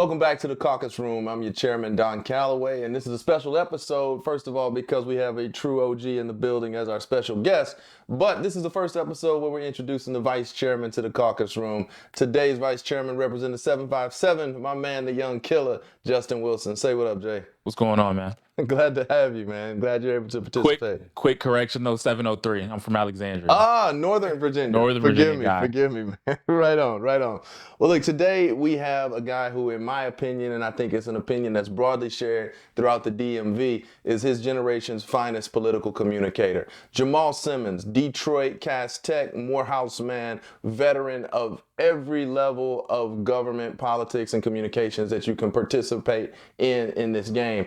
Welcome back to the Caucus Room. I'm your chairman, Don Calloway, and this is a special episode, first of all, because we have a true OG in the building as our special guest, but this is the first episode where we're introducing the vice chairman to the Caucus Room. Today's vice chairman representing 757, my man, the young killer, Justin Wilson. Say what up, Jay. What's going on, man? Glad to have you, man. Glad you're able to participate. Quick correction, though, 703. I'm from Alexandria. Northern Virginia. Northern Virginia guy. Forgive me, man. Right on. Well, look, today we have a guy who, in my opinion, and I think it's an opinion that's broadly shared throughout the DMV, is his generation's finest political communicator. Jamal Simmons, Detroit Cass Tech, Morehouse man, veteran of every level of government, politics, and communications that you can participate in this game.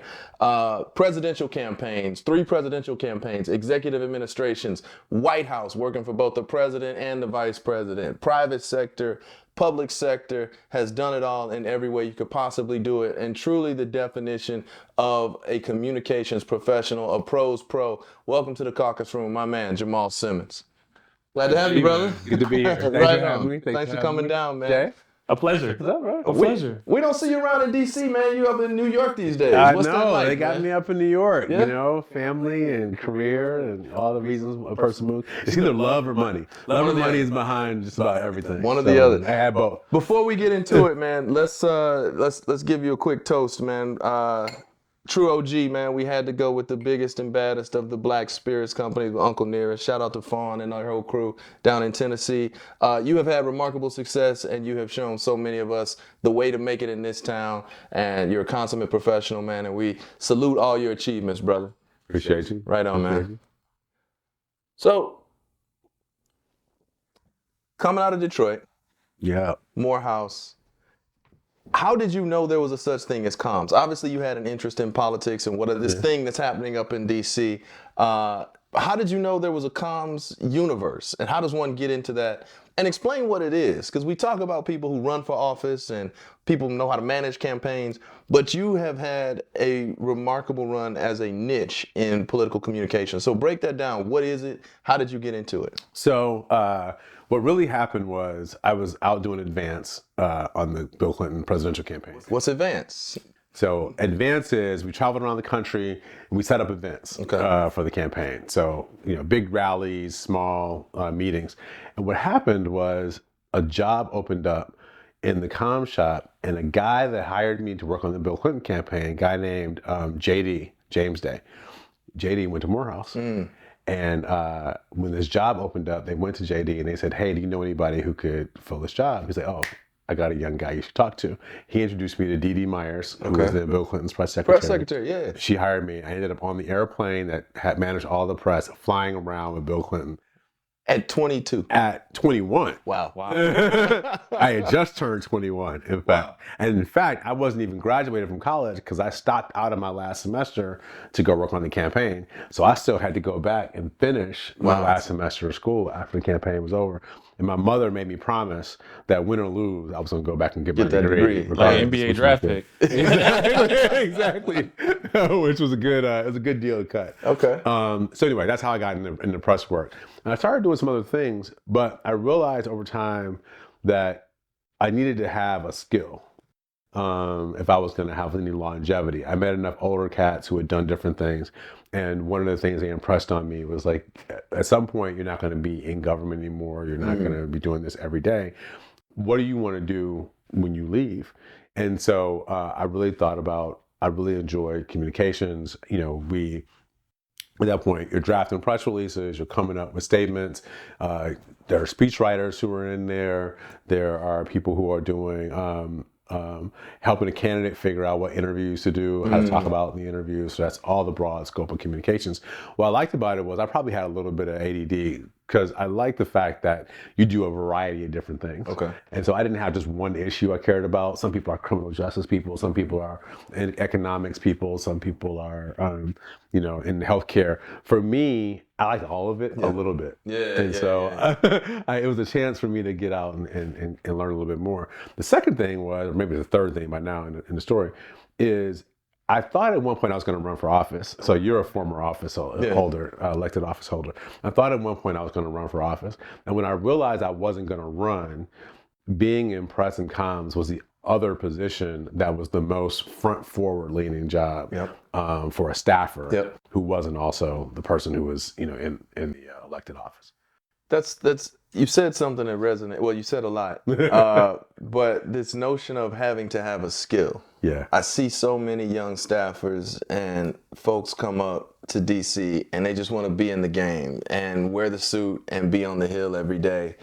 Presidential campaigns, 3 presidential campaigns, executive administrations, White House, working for both the president and the vice president, private sector, public sector, has done it all in every way you could possibly do it, and truly the definition of a communications professional, a pro's pro. Welcome to the Caucus Room, my man, Jamal Simmons. Glad to have you, brother. Good to be here. Thanks Right for having on. me. Thanks for coming down, man. Jay? A pleasure. Is that right? A pleasure. We don't see you around in D.C., man. You up in New York these days. I What's that know. like, They got man? me up in New York. Yeah? You know, family and career and all the reasons a person moves. It's either love or money. Love or money is behind just about everything. One or the other. I had both. Before we get into it, man, let's give you a quick toast, man. True OG, man, we had to go with the biggest and baddest of the Black Spirits companies, Uncle Nearest. Shout out to Fawn and our whole crew down in Tennessee. You have had remarkable success, and you have shown so many of us the way to make it in this town. And you're a consummate professional, man, and we salute all your achievements, brother. Appreciate you. Right on, Appreciate man. you. So, coming out of Detroit, Yeah. Morehouse, how did you know there was a such thing as comms? Obviously, you had an interest in politics and this thing that's happening up in D.C. How did you know there was a comms universe? And how does one get into that? And explain what it is. Because we talk about people who run for office and people know how to manage campaigns, but you have had a remarkable run as a niche in political communication. So break that down. What is it? How did you get into it? So what really happened was I was out doing advance on the Bill Clinton presidential campaign. What's advance? So advance is we traveled around the country and we set up events for the campaign. So, you know, big rallies, small meetings. And what happened was a job opened up in the comm shop, and a guy that hired me to work on the Bill Clinton campaign, a guy named JD, James Day. JD went to Morehouse. And when this job opened up, they went to JD and they said, hey, do you know anybody who could fill this job? He's like, oh, I got a young guy you should talk to. He introduced me to Dee Myers, who was then Bill Clinton's press secretary. Press secretary, yeah. She hired me. I ended up on the airplane that had managed all the press, flying around with Bill Clinton. At 22. At 21. Wow. I had just turned 21, in fact. And in fact, I wasn't even graduated from college because I stopped out of my last semester to go work on the campaign. So I still had to go back and finish my last semester of school after the campaign was over. And my mother made me promise that win or lose, I was going to go back and get my degree. Like NBA draft pick. Exactly. Which was a good deal to cut. Okay. So anyway, that's how I got into press work. And I started doing some other things, but I realized over time that I needed to have a skill if I was going to have any longevity. I met enough older cats who had done different things. And one of the things they impressed on me was like, at some point, you're not going to be in government anymore. You're not going to be doing this every day. What do you want to do when you leave? And so I really enjoyed communications. You know, at that point, you're drafting press releases, you're coming up with statements. There are speech writers who are in there. There are people who are doing helping a candidate figure out what interviews to do, how to talk about in the interviews. So that's all the broad scope of communications. What I liked about it was I probably had a little bit of ADD because I like the fact that you do a variety of different things. Okay. And so I didn't have just one issue I cared about. Some people are criminal justice people. Some people are in economics people. Some people are, in healthcare. For me, I liked all of it a little bit. It was a chance for me to get out and learn a little bit more. The second thing was, or maybe the third thing by now in the story, is I thought at one point I was going to run for office. So you're a former office holder, elected office holder. I thought at one point I was going to run for office. And when I realized I wasn't going to run, being in press and comms was the other position that was the most front forward leaning job for a staffer who wasn't also the person who was, in the elected office. That's you said something that resonated. Well, you said a lot, but this notion of having to have a skill. Yeah, I see so many young staffers and folks come up to DC and they just want to be in the game and wear the suit and be on the Hill every day.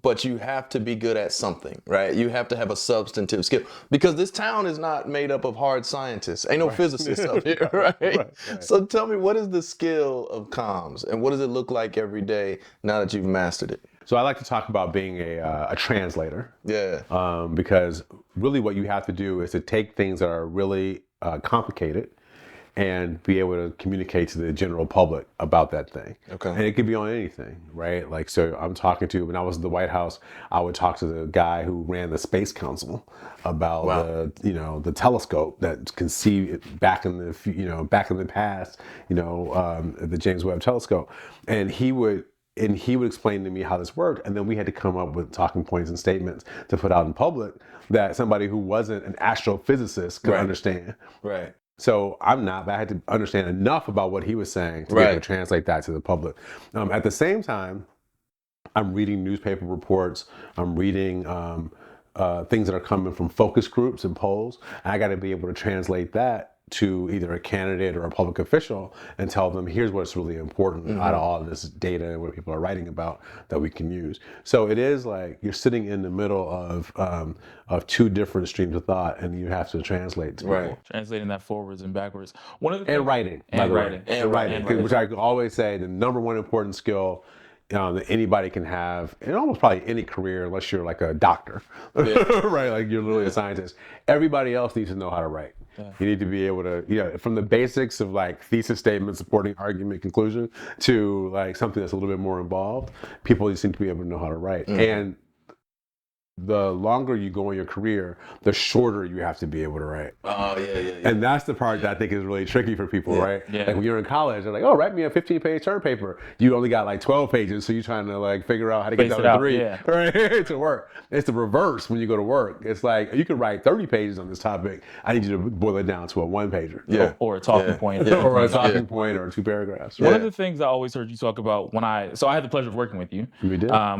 But you have to be good at something, right? You have to have a substantive skill because this town is not made up of hard scientists. Ain't no physicists up here, right? So tell me, what is the skill of comms and what does it look like every day now that you've mastered it? So I like to talk about being a translator. Yeah. Because really what you have to do is to take things that are really complicated and be able to communicate to the general public about that thing. Okay. And it could be on anything, right? Like, so I'm talking to, when I was at the White House, I would talk to the guy who ran the Space Council about the telescope that can see back in the past, the James Webb telescope. And he would explain to me how this worked, and then we had to come up with talking points and statements to put out in public that somebody who wasn't an astrophysicist could understand. Right. So I'm not, but I had to understand enough about what he was saying to be able to translate that to the public. At the same time, I'm reading newspaper reports. I'm reading things that are coming from focus groups and polls. And I got to be able to translate that to either a candidate or a public official and tell them, here's what's really important out of all of this data and what people are writing about that we can use. So it is like you're sitting in the middle of two different streams of thought, and you have to translate to people. Translating that forwards and backwards. One of the and writing, by the way. And writing. Which I always say the number one important skill that anybody can have in almost probably any career, unless you're like a doctor, right? Like you're literally a scientist. Everybody else needs to know how to write. You need to be able to, from the basics of like thesis statement, supporting argument, conclusion, to like something that's a little bit more involved. People just need to be able to know how to write. And the longer you go in your career, the shorter you have to be able to write. Oh, yeah. And that's the part that I think is really tricky for people, right? Yeah. Like when you're in college, they're like, oh, write me a 15-page term paper. You only got like 12 pages, so you're trying to like figure out how to get down to 3 right, to work. It's the reverse when you go to work. It's like, you can write 30 pages on this topic. I need you to boil it down to a 1-pager. Yeah. Or a talking point. Or a talking point or 2 paragraphs. One of the things I always heard you talk about I had the pleasure of working with you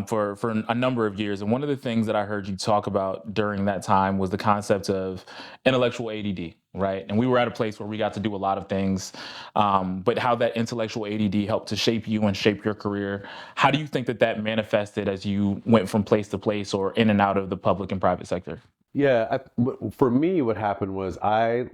for a number of years. And one of the things that I heard you talk about during that time was the concept of intellectual ADD, right? And we were at a place where we got to do a lot of things, but how that intellectual ADD helped to shape you and shape your career. How do you think that manifested as you went from place to place or in and out of the public and private sector? Yeah, for me, what happened was I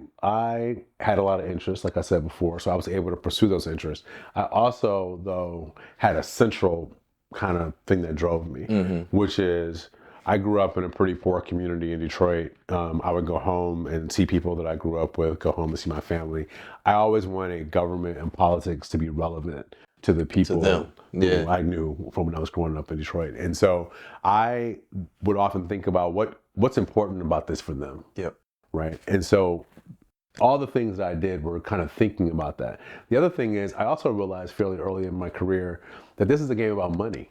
had a lot of interests, like I said before, so I was able to pursue those interests. I also, though, had a central kind of thing that drove me, which is I grew up in a pretty poor community in Detroit. I would go home and see people that I grew up with, go home and see my family. I always wanted government and politics to be relevant to the people who I knew from when I was growing up in Detroit. And so I would often think about what's important about this for them. Right. And so all the things that I did were kind of thinking about that. The other thing is I also realized fairly early in my career that this is a game about money.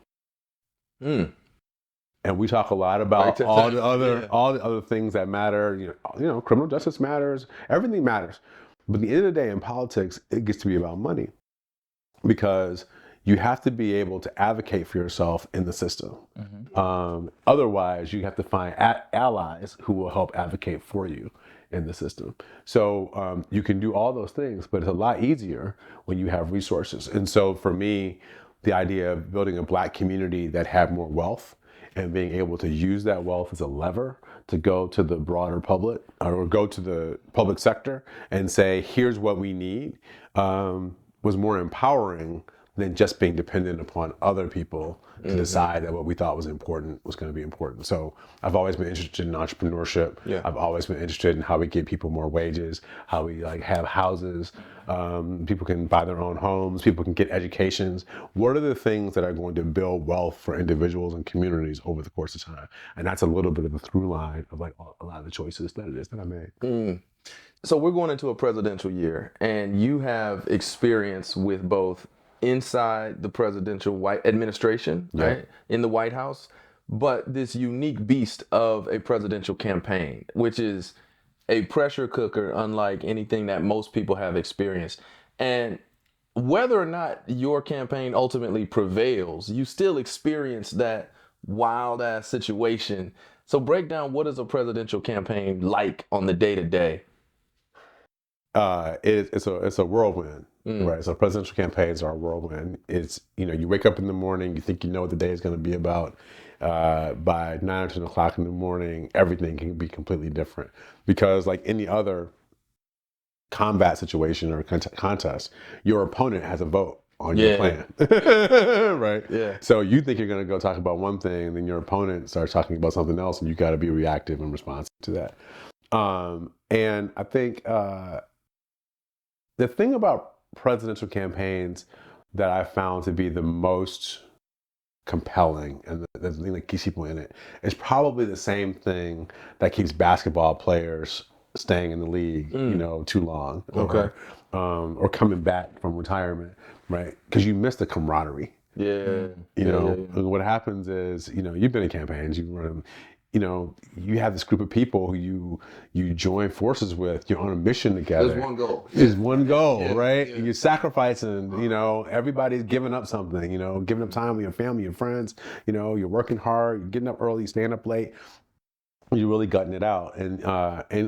And we talk a lot about all the other things that matter. Criminal justice matters. Everything matters. But at the end of the day, in politics, it gets to be about money, because you have to be able to advocate for yourself in the system. Otherwise, you have to find allies who will help advocate for you in the system. So you can do all those things, but it's a lot easier when you have resources. And so for me, the idea of building a Black community that had more wealth and being able to use that wealth as a lever to go to the broader public or go to the public sector and say, here's what we need, was more empowering than just being dependent upon other people to decide that what we thought was important was going to be important. So I've always been interested in entrepreneurship. I've always been interested in how we give people more wages, how we have houses, people can buy their own homes, people can get educations. What are the things that are going to build wealth for individuals and communities over the course of time? And that's a little bit of a through line of like a lot of the choices that I made. So we're going into a presidential year, and you have experience with both inside the presidential administration, right, in the White House, but this unique beast of a presidential campaign, which is a pressure cooker unlike anything that most people have experienced. And whether or not your campaign ultimately prevails, you still experience that wild ass situation. So break down, what is a presidential campaign like on the day to day? It's a whirlwind, right? So presidential campaigns are a whirlwind. It's, you wake up in the morning, you think you know what the day is going to be about. By 9 or 10 o'clock in the morning, everything can be completely different, because like any other combat situation or contest, your opponent has a vote on your plan, right? Yeah. So you think you're going to go talk about one thing, and then your opponent starts talking about something else, and you got to be reactive and responsive to that. And I think the thing about presidential campaigns that I found to be the most compelling and the thing that keeps people in it is probably the same thing that keeps basketball players staying in the league, too long, or coming back from retirement, right? Because you miss the camaraderie. What happens is, you've been in campaigns, you run, you have this group of people who you join forces with. You're on a mission together. There's one goal. There's one goal, right? Yeah. You're sacrificing. Everybody's giving up something. Giving up time with your family, your friends. You're working hard. You're getting up early, staying up late. You're really gutting it out. And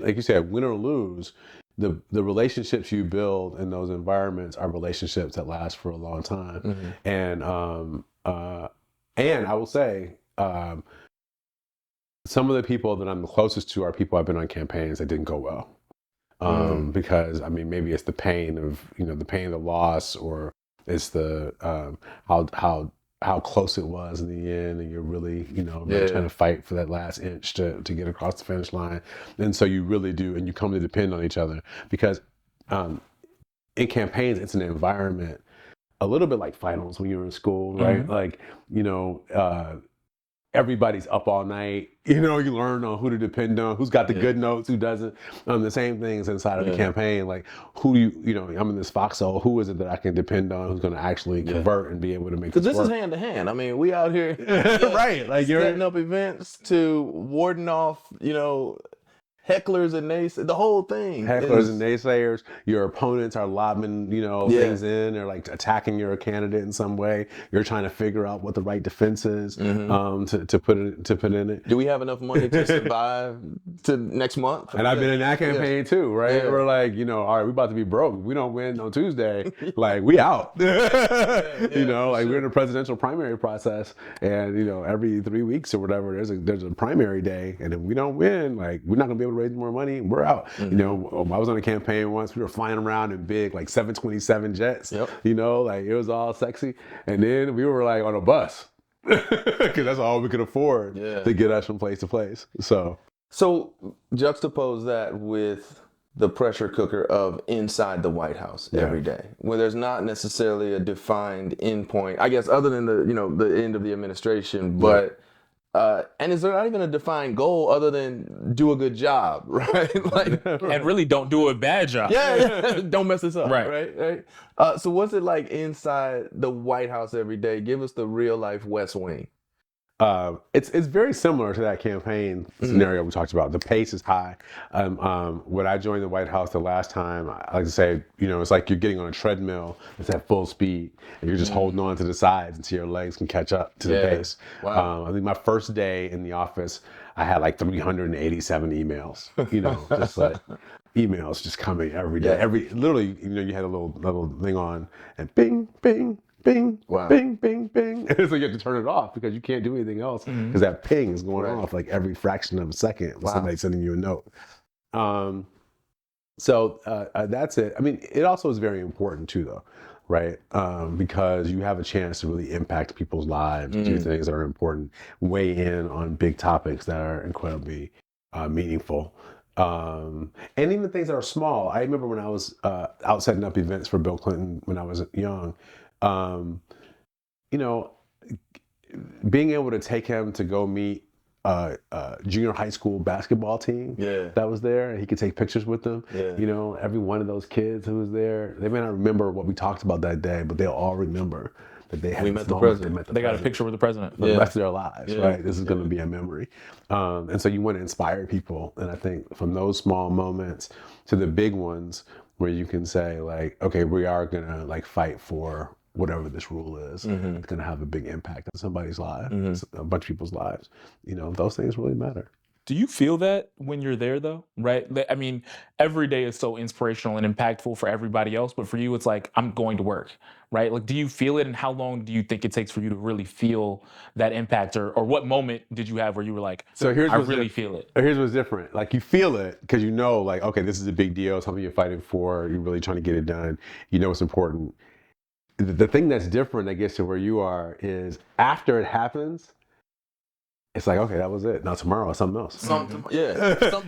like you said, win or lose, the relationships you build in those environments are relationships that last for a long time. And I will say, some of the people that I'm the closest to are people I've been on campaigns that didn't go well. Because maybe it's the pain of, the pain of the loss, or it's the how close it was in the end, and you're really, trying to fight for that last inch to get across the finish line. And so you really do, and you come to depend on each other, because in campaigns, it's an environment a little bit like finals when you're in school, right? Like, everybody's up all night. You learn on who to depend on, who's got the good notes, who doesn't. The same things inside of the campaign. Like, who do I'm in this foxhole. Who is it that I can depend on? Who's going to actually convert and be able to make this work? Because this is hand to hand. We out here, right? Like, you're setting up events to warding off, hecklers and naysayers, the whole thing. Hecklers and naysayers. Your opponents are lobbing, things in. They're like attacking your candidate in some way. You're trying to figure out what the right defense is to put in it. Do we have enough money to survive to next month? And I've been in that campaign too, right? Yeah. We're like, all right, we're about to be broke. If we don't win on Tuesday, like, we out. We're in a presidential primary process, and every 3 weeks or whatever, there's a primary day, and if we don't win, like, we're not gonna be able to raise more money, we're out. I was on a campaign once, we were flying around in big, like 727 jets, like, it was all sexy. And then we were like on a bus, because that's all we could afford to get us from place to place. So juxtapose that with the pressure cooker of inside the White House every day, where there's not necessarily a defined endpoint, I guess, other than the end of the administration, but and is there not even a defined goal other than do a good job, right? Like, and really don't do a bad job. Don't mess this up, right? So what's it like inside the White House every day? Give us the real life West Wing. It's very similar to that campaign scenario we talked about. The pace is high. When I joined the White House the last time, I like to say, it's like you're getting on a treadmill. It's at full speed, and you're just holding on to the sides until your legs can catch up to the pace. Wow. I think my first day in the office, I had like 387 emails. Just like emails just coming every day. Literally, you had a little thing on, and bing, bing. Bing, bing, bing, bing. So you have to turn it off, because you can't do anything else, because that ping is going off like every fraction of a second with somebody sending you a note. So that's it. It also is very important too, though, right? Because you have a chance to really impact people's lives, do things that are important, weigh in on big topics that are incredibly meaningful. And even things that are small. I remember when I was out setting up events for Bill Clinton when I was young, being able to take him to go meet junior high school basketball team that was there, and he could take pictures with them. Every one of those kids who was there, they may not remember what we talked about that day, but they'll all remember that they had We this met the moment, president. met the They got a president picture with the president. for the rest of their lives, Yeah. right? This is going to be a memory. And so you want to inspire people. And I think from those small moments to the big ones where you can say like, okay, we are going to like fight for whatever this rule is. It's going to have a big impact on somebody's life, a bunch of people's lives. You know, those things really matter. Do you feel that when you're there, though? Right? I mean, every day is so inspirational and impactful for everybody else, but for you, it's like, I'm going to work, right? Like, do you feel it, and how long do you think it takes for you to really feel that impact, or what moment did you have where you were like, So here's I what's really feel it? Here's what's different. Like, you feel it because you know, like, okay, this is a big deal. Something you're fighting for. You're really trying to get it done. You know it's important. The thing that's different, I guess, to where you are is after it happens, it's like, okay, that was it. Now tomorrow, something else. Something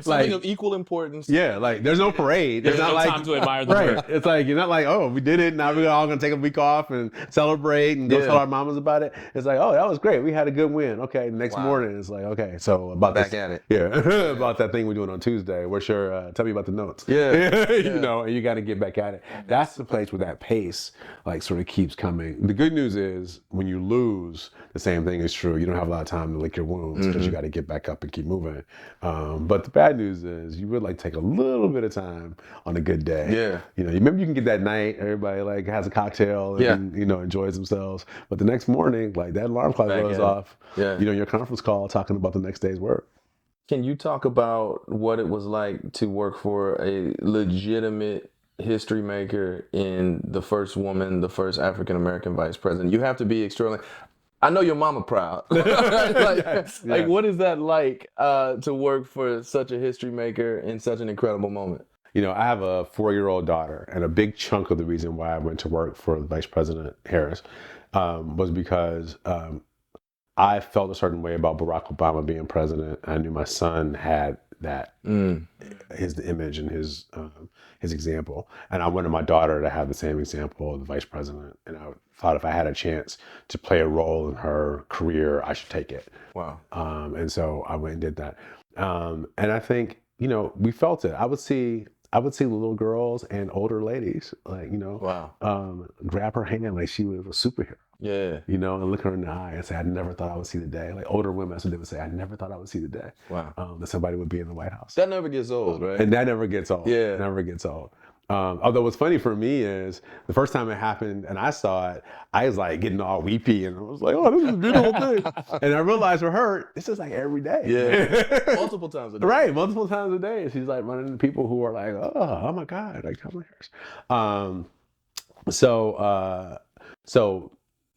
Like- of equal importance. Yeah, like there's no parade. It's There's not no like time to admire the right. work. It's like you're not like, oh, we did it. Now we're all gonna take a week off and celebrate and go Yeah. tell our mamas about it. It's like, oh, that was great. We had a good win. Okay, the next Wow. morning it's like, okay, so about Back this, at it. yeah, about that thing we're doing on Tuesday. What's your tell me about the notes? Yeah. you know, and you got to get back at it. That's the place where that pace like sort of keeps coming. The good news is when you lose, the same thing is true. You don't have a lot of time to lick your wounds because you got to get back up and keep moving. But the bad news is you would like take a little bit of time on a good day. Yeah. You know, maybe you can get that night, everybody like has a cocktail and, you know, enjoys themselves. But the next morning, like that alarm clock Back goes at it. off. Yeah. You know, your conference call talking about the next day's work. Can you talk about what it was like to work for a legitimate history maker in the first woman, the first African-American vice president? You have to be extraordinary. I know your mama proud. Like, what is that like to work for such a history maker in such an incredible moment? You know, I have a 4-year-old daughter, and a big chunk of the reason why I went to work for Vice President Harris was because I felt a certain way about Barack Obama being president. I knew my son had that, his image and his example. And I wanted my daughter to have the same example of the vice president. And I thought if I had a chance to play a role in her career, I should take it. Wow. And so I went and did that. And I think, you know, we felt it. I would see little girls and older ladies, like, you know, Wow. grab her hand like she was a superhero. Yeah. You know, and look her in the eye and say, I never thought I would see the day. Like older women, that's what they would say, I never thought I would see the day. Wow. That somebody would be in the White House. That never gets old, right? And that never gets old. Yeah. It never gets old. Although what's funny for me is the first time it happened and I saw it, I was like getting all weepy and I was like, oh, this is a beautiful thing. And I realized for her, this is like every day. Yeah. Multiple times a day. Right, multiple times a day. She's like running into people who are like, oh my God, like Kamala Harris. So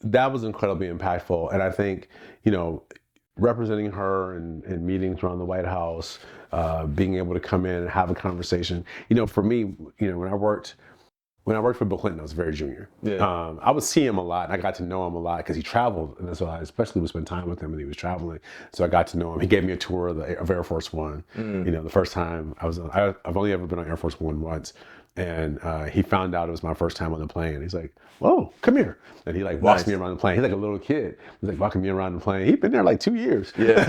that was incredibly impactful. And I think, you know, representing her in meetings around the White House, being able to come in and have a conversation. You know, for me, you know, when I worked for Bill Clinton, I was very junior. Yeah. I would see him a lot, and I got to know him a lot because he traveled, and so I especially would spend time with him when he was traveling. So I got to know him. He gave me a tour of Air Force One. You know, the first time I've only ever been on Air Force One once. And he found out it was my first time on the plane. He's like, whoa, come here. And he like walks me around the plane. He's like a little kid. He's like walking me around the plane. He'd been there like 2 years. Yeah.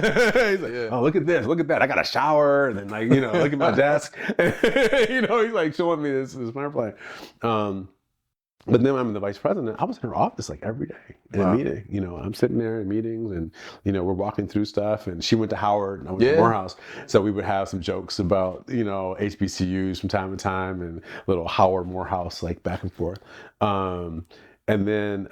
He's like, oh, look at this, look at that. I got a shower. And then like, you know, look at my desk. You know, he's like showing me this airplane. But then I'm the vice president. I was in her office like every day in a meeting. You know, I'm sitting there in meetings and, you know, we're walking through stuff. And she went to Howard and I went to Morehouse. So we would have some jokes about, you know, HBCUs from time to time and little Howard Morehouse, like back and forth. And then,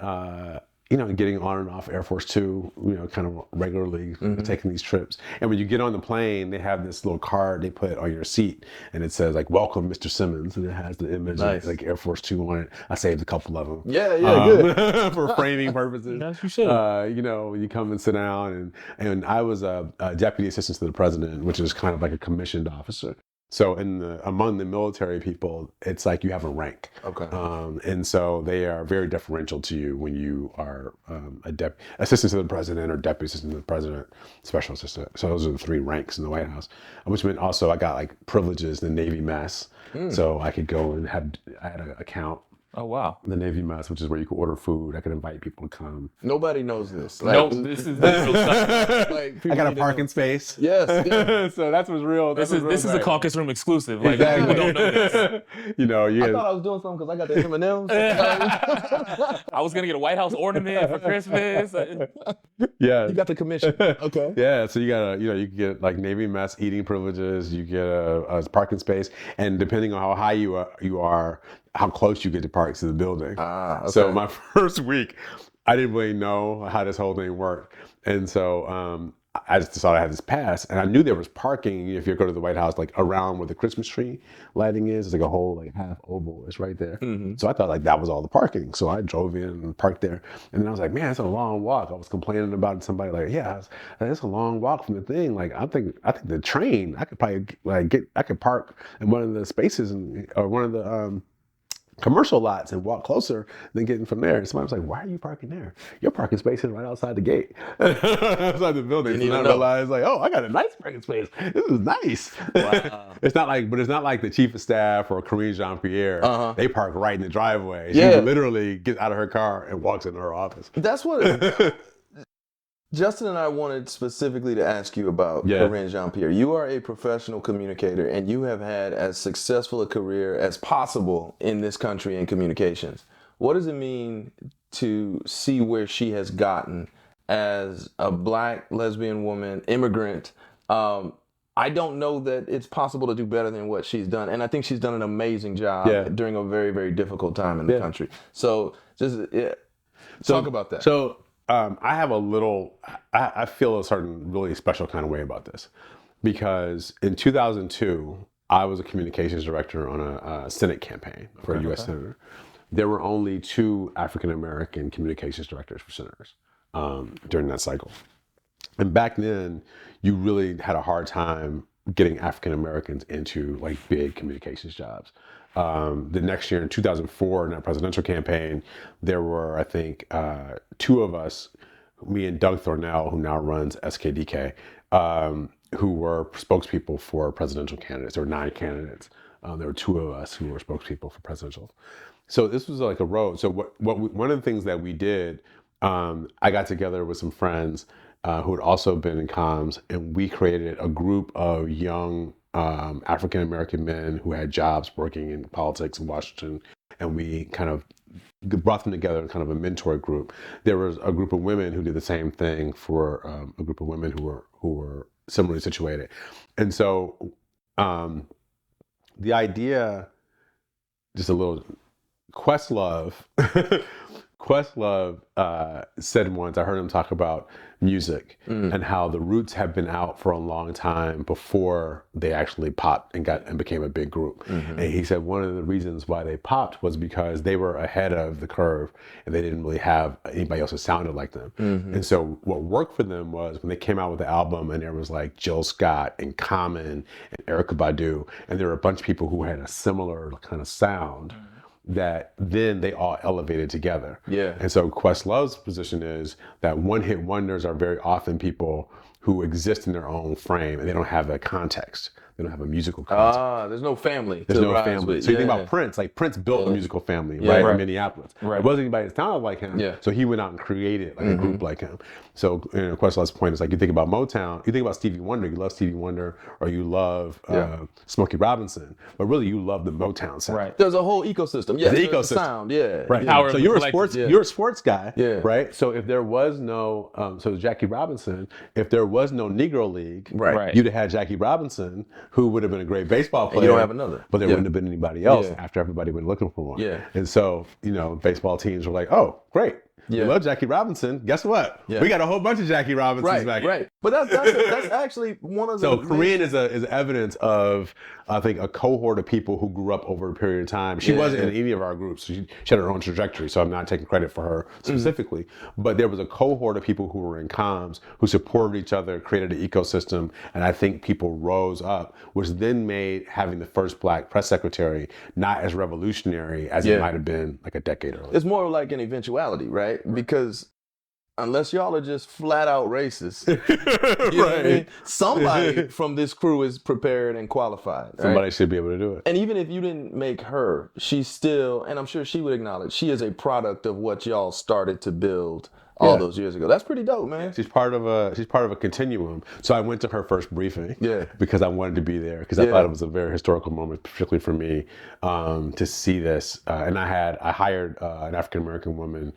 you know, getting on and off Air Force Two, you know, kind of regularly taking these trips. And when you get on the plane, they have this little card they put on your seat and it says like, welcome, Mr. Simmons. And it has the image of like Air Force Two on it. I saved a couple of them. Yeah, good. For framing purposes. Yes, you should. You know, when you come and sit down and I was a deputy assistant to the president, which is kind of like a commissioned officer. So among the military people, it's like you have a rank. Okay. And so they are very deferential to you when you are assistant to the president or deputy assistant to the president, special assistant. So those are the 3 ranks in the White House, which meant also I got like privileges in the Navy mess. So I could go and I had an account Oh, wow. The Navy Mess, which is where you could order food. I could invite people to come. Nobody knows this. No, this is real stuff. Like, I got a parking space. Yes. Yeah. So that's what's real. This is a Caucus Room exclusive. Like, Exactly. people don't know this. You know, I thought I was doing something because I got the M&Ms. I was gonna get a White House ornament for Christmas. yeah. You got the commission. Okay. Yeah, so you got you can get like Navy Mess eating privileges. You get a parking space, and depending on how high you are, how close you get to park to the building. Okay. So my first week, I didn't really know how this whole thing worked, and so I just thought I had this pass, and I knew there was parking if you go to the White House, like around where the Christmas tree lighting is. It's like a whole like half oval. It's right there. Mm-hmm. So I thought like that was all the parking. So I drove in and parked there, and then I was like, man, it's a long walk. I was complaining about it to somebody like, yeah, it's a long walk from the thing. Like I think the train, I could probably I could park in one of the spaces or one of the commercial lots and walk closer than getting from there. And somebody was like, why are you parking there? Your parking space is right outside the gate. Outside the building. And I realized like, oh, I got a nice parking space. This is nice. Wow. It's not like the chief of staff or Karine Pierre. They park right in the driveway. She literally gets out of her car and walks into her office. That's what Justin and I wanted specifically to ask you about Karine Jean-Pierre. You are a professional communicator, and you have had as successful a career as possible in this country in communications. What does it mean to see where she has gotten as a Black lesbian woman, immigrant? I don't know that it's possible to do better than what she's done, and I think she's done an amazing job during a very, very difficult time in the country. So just talk about that. So I have I feel a certain really special kind of way about this, because in 2002, I was a communications director on a Senate campaign for a U.S. senator. There were only 2 African-American communications directors for senators during that cycle. And back then, you really had a hard time getting African-Americans into like big communications jobs. The next year in 2004, in that presidential campaign, there were, I think, 2 of us, me and Doug Thornell, who now runs SKDK, who were spokespeople for presidential candidates. There were 9 candidates. There were 2 of us who were spokespeople for presidential. So this was like a road. So one of the things that we did, I got together with some friends who had also been in comms, and we created a group of young African-American men who had jobs working in politics in Washington, and we kind of brought them together in kind of a mentor group. There was a group of women who did the same thing for a group of women who were similarly situated. And so the idea, just a little Questlove said once, I heard him talk about music and how the Roots have been out for a long time before they actually popped and became a big group. And he said one of the reasons why they popped was because they were ahead of the curve and they didn't really have anybody else who sounded like them. And so what worked for them was when they came out with the album, and there was like Jill Scott and Common and Erykah Badu, and there were a bunch of people who had a similar kind of sound, that then they all elevated together. And so Questlove's position is that one-hit wonders are very often people who exist in their own frame, and they don't have a context. They don't have a musical context. There's no family. There's no family. So you think about Prince, like Prince built a musical family, right, in Minneapolis. There wasn't anybody that sounded like him, so he went out and created like a group like him. So Questlove's point is like, you think about Motown, you think about Stevie Wonder, you love Stevie Wonder, or you love Smokey Robinson, but really you love the Motown sound. There's a whole ecosystem. The ecosystem. Sound, right. So you're a sports guy, right? So if there was no, so Jackie Robinson, if there was no Negro League, you'd have had Jackie Robinson, who would have been a great baseball player. You don't have another. But there wouldn't have been anybody else after everybody went looking for one. And so, baseball teams were like, oh, great. We love Jackie Robinson. Guess what? We got a whole bunch of Jackie Robinsons back. But that's actually one of the... So Karine is evidence of, I think, a cohort of people who grew up over a period of time. She wasn't in any of our groups. She had her own trajectory, so I'm not taking credit for her specifically. But there was a cohort of people who were in comms, who supported each other, created an ecosystem, and I think people rose up, which then made having the first Black press secretary not as revolutionary as it might have been like a decade earlier. It's more like an eventuality, right? Because unless y'all are just flat out racist, you know what I mean? Somebody from this crew is prepared and qualified. Somebody should be able to do it. And even if you didn't make her, she's still, and I'm sure she would acknowledge, she is a product of what y'all started to build all those years ago. That's pretty dope, man. She's part of a continuum. So I went to her first briefing because I wanted to be there because I thought it was a very historical moment, particularly for me, to see this. And I hired an African American woman,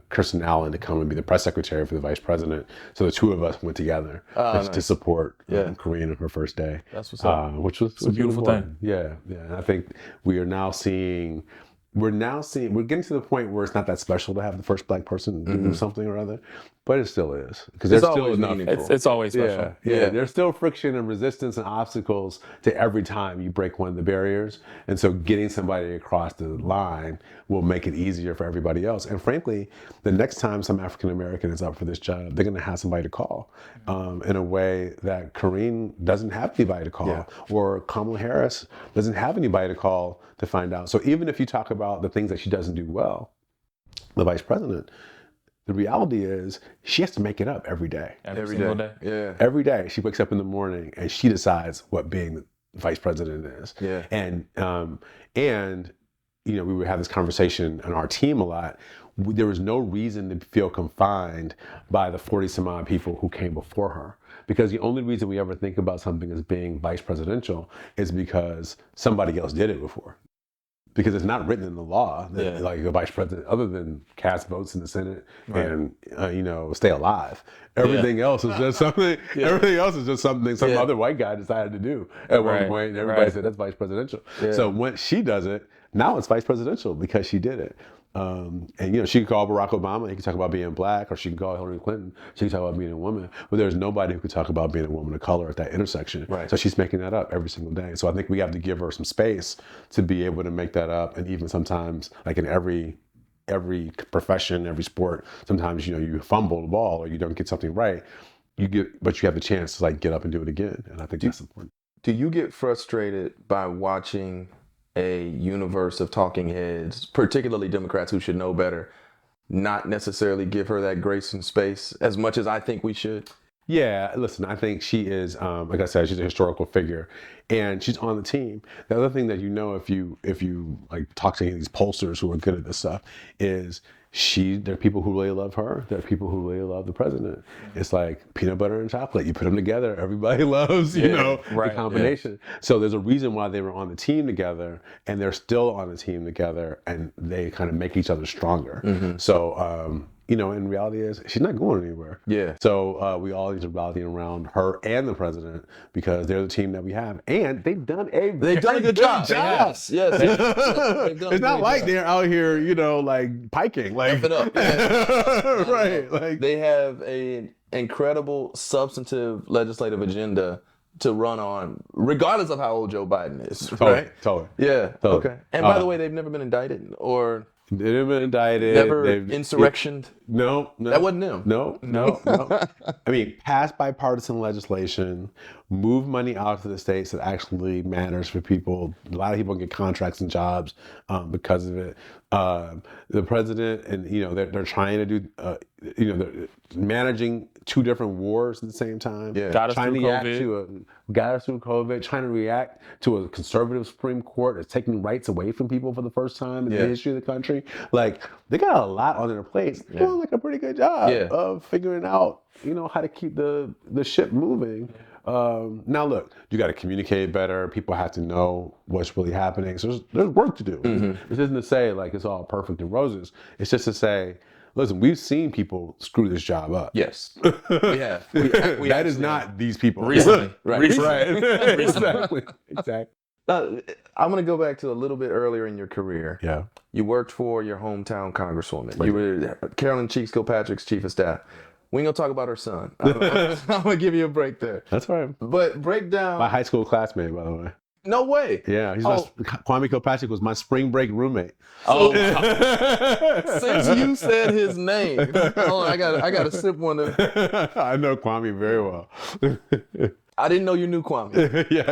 Kirsten Allen, to come and be the press secretary for the vice president. So the two of us went together to support Karine on her first day. That's what's up. Which was a beautiful thing. Yeah. And I think we are now seeing. We're getting to the point where it's not that special to have the first black person do something or other, but it still is because there's still enough. It's always special. Yeah. There's still friction and resistance and obstacles to every time you break one of the barriers, and so getting somebody across the line will make it easier for everybody else. And frankly, the next time some African American is up for this job, they're going to have somebody to call in a way that Karine doesn't have anybody to call, or Kamala Harris doesn't have anybody to call to find out. So even if you talk about the things that she doesn't do well, the vice president, the reality is she has to make it up every day. Every single day. Yeah. Every day she wakes up in the morning and she decides what being the vice president is. Yeah. And you know, we would have this conversation on our team a lot. There was no reason to feel confined by the 40 some odd people who came before her. Because the only reason we ever think about something as being vice presidential is because somebody else did it before. Because it's not written in the law that like a vice president, other than cast votes in the Senate and stay alive. Everything else is just something. Everything else is just something some other white guy decided to do at one point. And everybody said that's vice presidential. So when she does it, now it's vice presidential because she did it. And she could call Barack Obama, he could talk about being black, or she could call Hillary Clinton, she could talk about being a woman, but there's nobody who could talk about being a woman of color at that intersection. So she's making that up every single day. So I think we have to give her some space to be able to make that up. And even sometimes, like in every profession, every sport, sometimes you fumble the ball or you don't get something right, but you have the chance to like get up and do it again. And I think that's important. Do you get frustrated by watching a universe of talking heads, particularly Democrats who should know better, not necessarily give her that grace and space as much as I think we should? Yeah, listen, I think she is, like I said, she's a historical figure and she's on the team. The other thing that if you like talk to any of these pollsters who are good at this stuff is there are people who really love her. There are people who really love the president. It's like peanut butter and chocolate. You put them together, everybody loves, the combination. Yeah. So there's a reason why they were on the team together and they're still on the team together and they kind of make each other stronger. So, in reality is she's not going anywhere. Yeah. So we all need to rally around her and the president because they're the team that we have, and they've done a good job. Yes. It's not like they're out here, like piking, like up. Right. Like they have an incredible substantive legislative agenda to run on, regardless of how old Joe Biden is. Right? Totally. Yeah. Totally. Okay. And by the way, they've never been indicted or. They've never been indicted. Never insurrectioned. No. That wasn't them. No. I mean, pass bipartisan legislation, move money out to the states that actually matters for people. A lot of people get contracts and jobs because of it. The president and they're trying to do they're managing two different wars at the same time. Yeah. Got us through COVID. Trying to react to a conservative Supreme Court that's taking rights away from people for the first time in the history of the country. Like they got a lot on their plates. They're doing like a pretty good job of figuring out how to keep the ship moving. Now look, you got to communicate better. People have to know what's really happening. So there's work to do. This isn't to say like it's all perfect and roses. It's just to say, listen, we've seen people screw this job up. Yes. Yeah. That is not these people. Recently. Right. Exactly. I'm going to go back to a little bit earlier in your career. Yeah. You worked for your hometown congresswoman. Right. You were Carolyn Kilpatrick's chief of staff. We ain't gonna talk about her son. I'm gonna give you a break there. That's right. But break down. My high school classmate, by the way. No way. Yeah, Kwame Kirkpatrick was my spring break roommate. Oh, since you said his name, I gotta sip one of. I know Kwame very well. I didn't know you knew Kwame. Yes.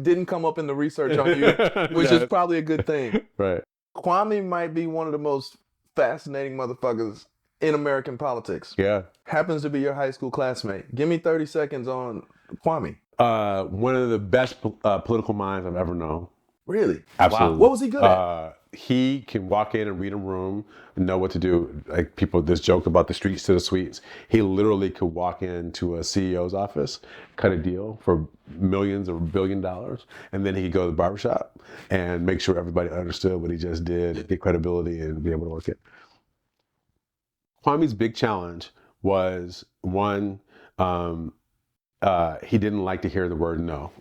Didn't come up in the research on you, which is probably a good thing. Right. Kwame might be one of the most fascinating motherfuckers in American politics. Yeah. Happens to be your high school classmate. Give me 30 seconds on Kwame. One of the best political minds I've ever known. Really? Absolutely. Wow. What was he good at? He can walk in and read a room and know what to do. Like people, this joke about the streets to the suites. He literally could walk into a CEO's office, cut a deal for millions or $1 billion, and then he could go to the barbershop and make sure everybody understood what he just did, get credibility, and be able to work it. Kwame's big challenge was one, he didn't like to hear the word no.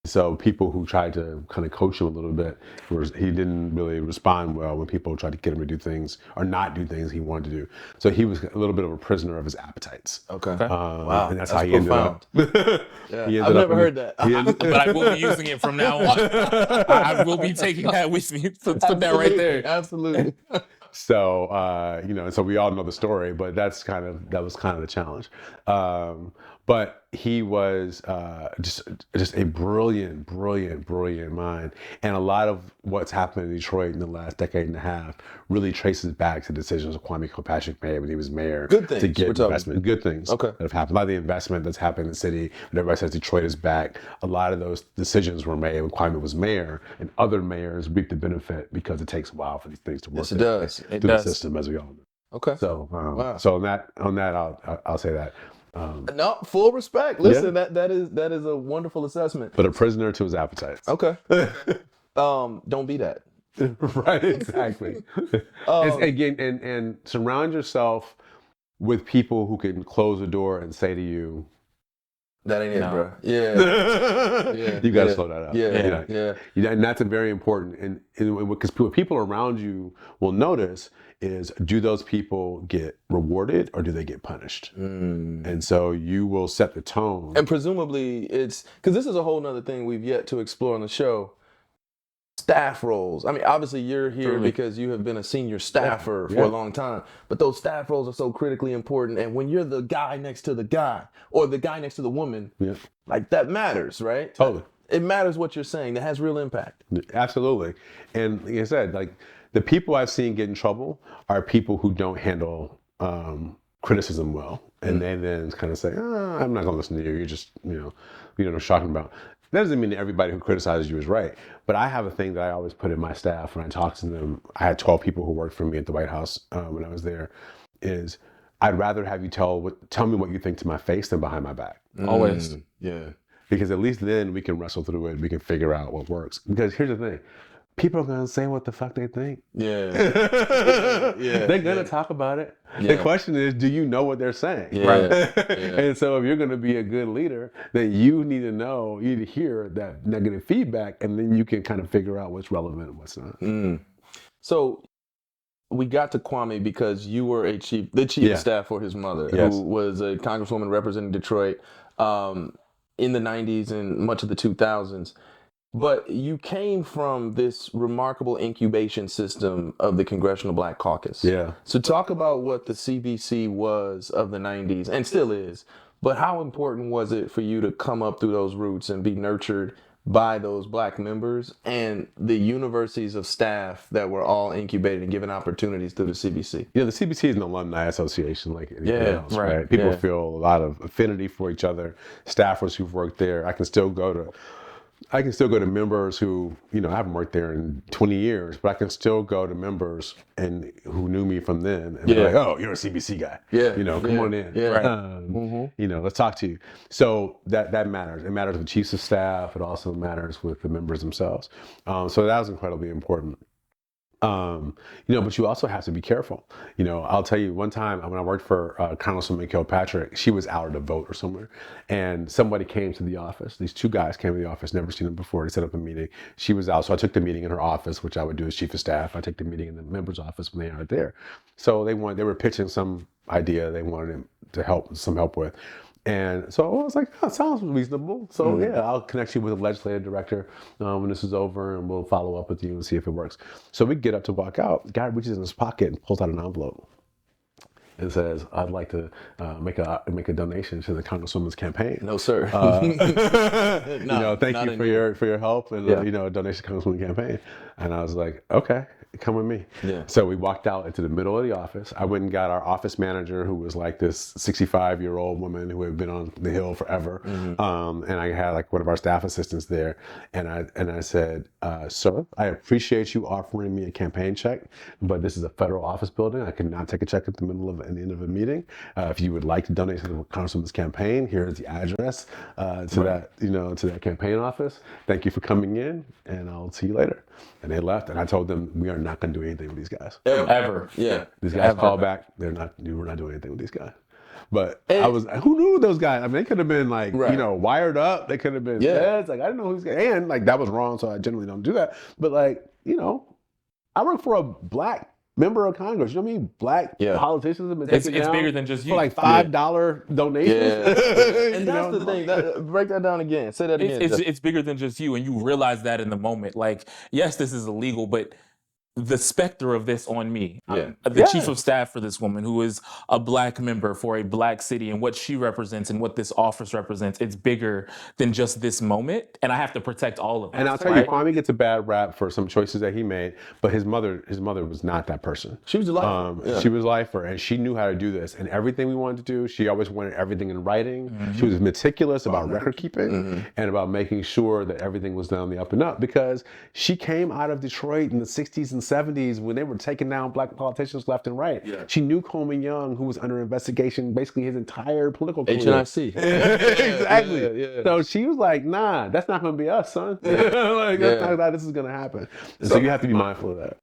So people who tried to kind of coach him a little bit, he didn't really respond well when people tried to get him to do things or not do things he wanted to do. So he was a little bit of a prisoner of his appetites. Okay. Wow. And that's how he profound. Ended up. Yeah. I've never heard that. But I will be using it from now on. I will be taking that with me. Put that right there. Absolutely. So, so we all know the story, but that was kind of the challenge. But he was just a brilliant mind. And a lot of what's happened in Detroit in the last decade and a half really traces back to decisions Kwame Kirkpatrick made when he was mayor. Good things. To get investment. Good things that have happened. A lot of the investment that's happened in the city, when everybody says Detroit is back, a lot of those decisions were made when Kwame was mayor, and other mayors reap the benefit because it takes a while for these things to work. Yes, it does. Through the system, as we all know. Okay. So, wow. So on that, I'll say that. No, full respect. Listen, that is a wonderful assessment. But a prisoner to his appetites. Okay. Don't be that. Right, exactly. And surround yourself with people who can close the door and say to you, that ain't it, bro. Yeah. You got to slow that up. Yeah. And that's a very important, and because people around you will notice is, do those people get rewarded or do they get punished? And so you will set the tone. And presumably it's, because this is a whole nother thing we've yet to explore on the show, staff roles. I mean, obviously you're here because you have been a senior staffer for a long time, but those staff roles are so critically important. And when you're the guy next to the guy or the guy next to the woman, like that matters, right? Totally. It matters what you're saying. That has real impact. Absolutely. And like I said, like the people I've seen get in trouble are people who don't handle criticism well. And they then kind of say, I'm not going to listen to you. You're just, you know what I'm talking about. That doesn't mean that everybody who criticizes you is right. But I have a thing that I always put in my staff when I talk to them. I had 12 people who worked for me at the White House when I was there, is I'd rather have you tell me what you think to my face than behind my back. Always. Yeah. Because at least then we can wrestle through it. We can figure out what works. Because here's the thing. People are going to say what the fuck they think. Yeah. They're going to talk about it. The question is, do you know what they're saying? And so if you're going to be a good leader, then you need to hear that negative feedback, and then you can kind of figure out what's relevant and what's not. So we got to Kwame because you were the chief of staff for his mother, who was a congresswoman representing Detroit in the 90s and much of the 2000s. But you came from this remarkable incubation system of the Congressional Black Caucus. Yeah. So talk about what the CBC was of the 90s and still is, but how important was it for you to come up through those roots and be nurtured by those Black members and the universities of staff that were all incubated and given opportunities through the CBC? Yeah, the CBC is an alumni association like anything else, right? People feel a lot of affinity for each other. Staffers who've worked there, I can still go to members who, I haven't worked there in 20 years, but I can still go to members and who knew me from then and be like, oh, you're a CBC guy. Come on in. Let's talk to you. So that matters. It matters with chiefs of staff. It also matters with the members themselves. So that was incredibly important. But you also have to be careful. I'll tell you one time when I worked for Congresswoman Kilpatrick, she was out at a vote or somewhere, and somebody came to the office. These two guys came to the office, never seen them before. They set up a meeting. She was out, so I took the meeting in her office, which I would do as chief of staff. I take the meeting in the member's office when they aren't there. So they were pitching some idea they wanted some help with. And so I was like, oh, sounds reasonable. So I'll connect you with a legislative director when this is over, and we'll follow up with you and see if it works. So we get up to walk out. The guy reaches in his pocket and pulls out an envelope and says, I'd like to make a donation to the Congresswoman's campaign. No, sir. Thank you for your help and a donation to the Congresswoman's campaign. And I was like, okay, come with me. Yeah. So we walked out into the middle of the office. I went and got our office manager, who was like this 65-year-old woman who had been on the Hill forever. And I had like one of our staff assistants there. And I said, sir, I appreciate you offering me a campaign check, but this is a federal office building. I cannot take a check at the end of a meeting. If you would like to donate to the Congressman's campaign, here is the address to that campaign office. Thank you for coming in, and I'll see you later. And they left, and I told them we are not going to do anything with these guys. Ever. Yeah. These guys called back. We're not doing anything with these guys. But who knew those guys? I mean, they could have been like, wired up. They could have been feds. Like, I didn't know who's and like that was wrong. So I generally don't do that. But like, I work for a black member of Congress. You know what I mean? Black politicians have been taken It's down bigger than just you. for like $5 donations. Yeah. And that's the thing. Break that down again. Say that again. It's bigger than just you, and you realize that in the moment. Like, yes, this is illegal, but the specter of this on me. The chief of staff for this woman, who is a black member for a black city, and what she represents and what this office represents, it's bigger than just this moment, and I have to protect all of it. And I'll tell you, Kwame gets a bad rap for some choices that he made, but his mother was not that person. She was a lifer. She was a lifer, and she knew how to do this. And everything we wanted to do, she always wanted everything in writing. She was meticulous about record keeping and about making sure that everything was done on the up and up, because she came out of Detroit in the 60s and 70s when they were taking down black politicians left and right. Yeah. She knew Coleman Young, who was under investigation basically his entire political career. HNIC. Exactly. Yeah. So she was like, nah, that's not going to be us, son. That's not how this is going to happen. So you have to be mindful of that.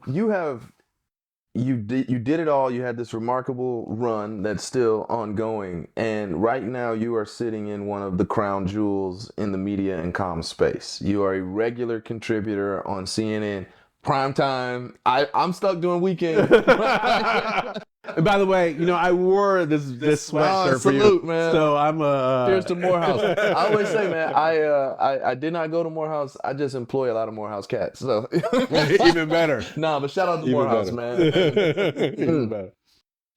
You did it all. You had this remarkable run that's still ongoing. And right now you are sitting in one of the crown jewels in the media and comm space. You are a regular contributor on CNN. Primetime. I'm stuck doing weekend. And by the way, I wore this sweatshirt for you, man. So I'm Cheers to Morehouse. I always say, man, I did not go to Morehouse. I just employ a lot of Morehouse cats. So even better. Nah, but shout out to Morehouse, man. Even better.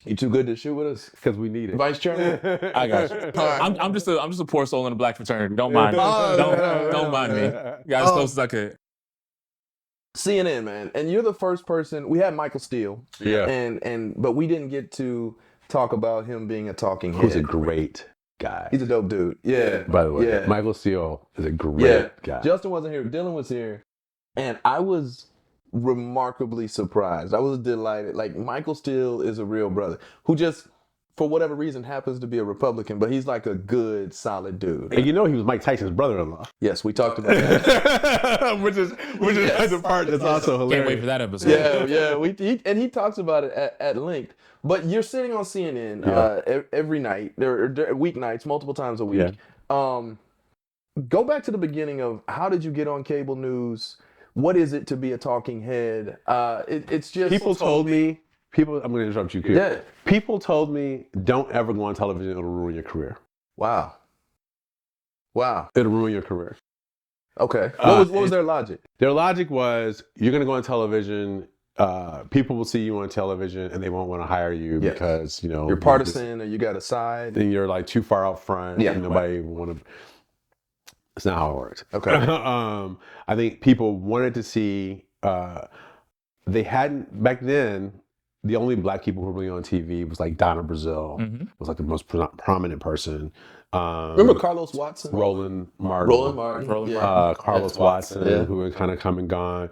You too good to shoot with us? Because we need it. Vice Chairman? I got you. Right. I'm just a poor soul in the black fraternity. Don't mind. Don't mind me. Got as close as I could. CNN, man, and you're the first person. We had Michael Steele, but we didn't get to talk about him being a talking head. Who's a great guy. He's a dope dude. Yeah. By the way, Michael Steele is a great guy. Justin wasn't here. Dylan was here, and I was remarkably surprised. I was delighted. Like, Michael Steele is a real brother who just, for whatever reason, happens to be a Republican, but he's like a good, solid dude. And he was Mike Tyson's brother-in-law. Yes, we talked about that. which is the part that's also hilarious. Can't wait for that episode. Yeah. He talks about it at length. But you're sitting on CNN every night, there weeknights, multiple times a week. Yeah. Go back to the beginning of how did you get on cable news? What is it to be a talking head? It's just people told me. I'm going to interrupt you, Kid. Yeah. People told me, don't ever go on television, it'll ruin your career. Wow. It'll ruin your career. Okay. What was their logic? Their logic was, you're going to go on television, people will see you on television, and they won't want to hire you because, you're partisan or you got a side. Then you're like too far out front. Yeah. And nobody want to. It's not how it works. Okay. I think people wanted to see, they hadn't, back then, the only black people who were really on TV was like Donna Brazile, was like the most prominent person. Remember Carlos Watson? Roland Martin. Carlos Watson, who had kind of come and gone.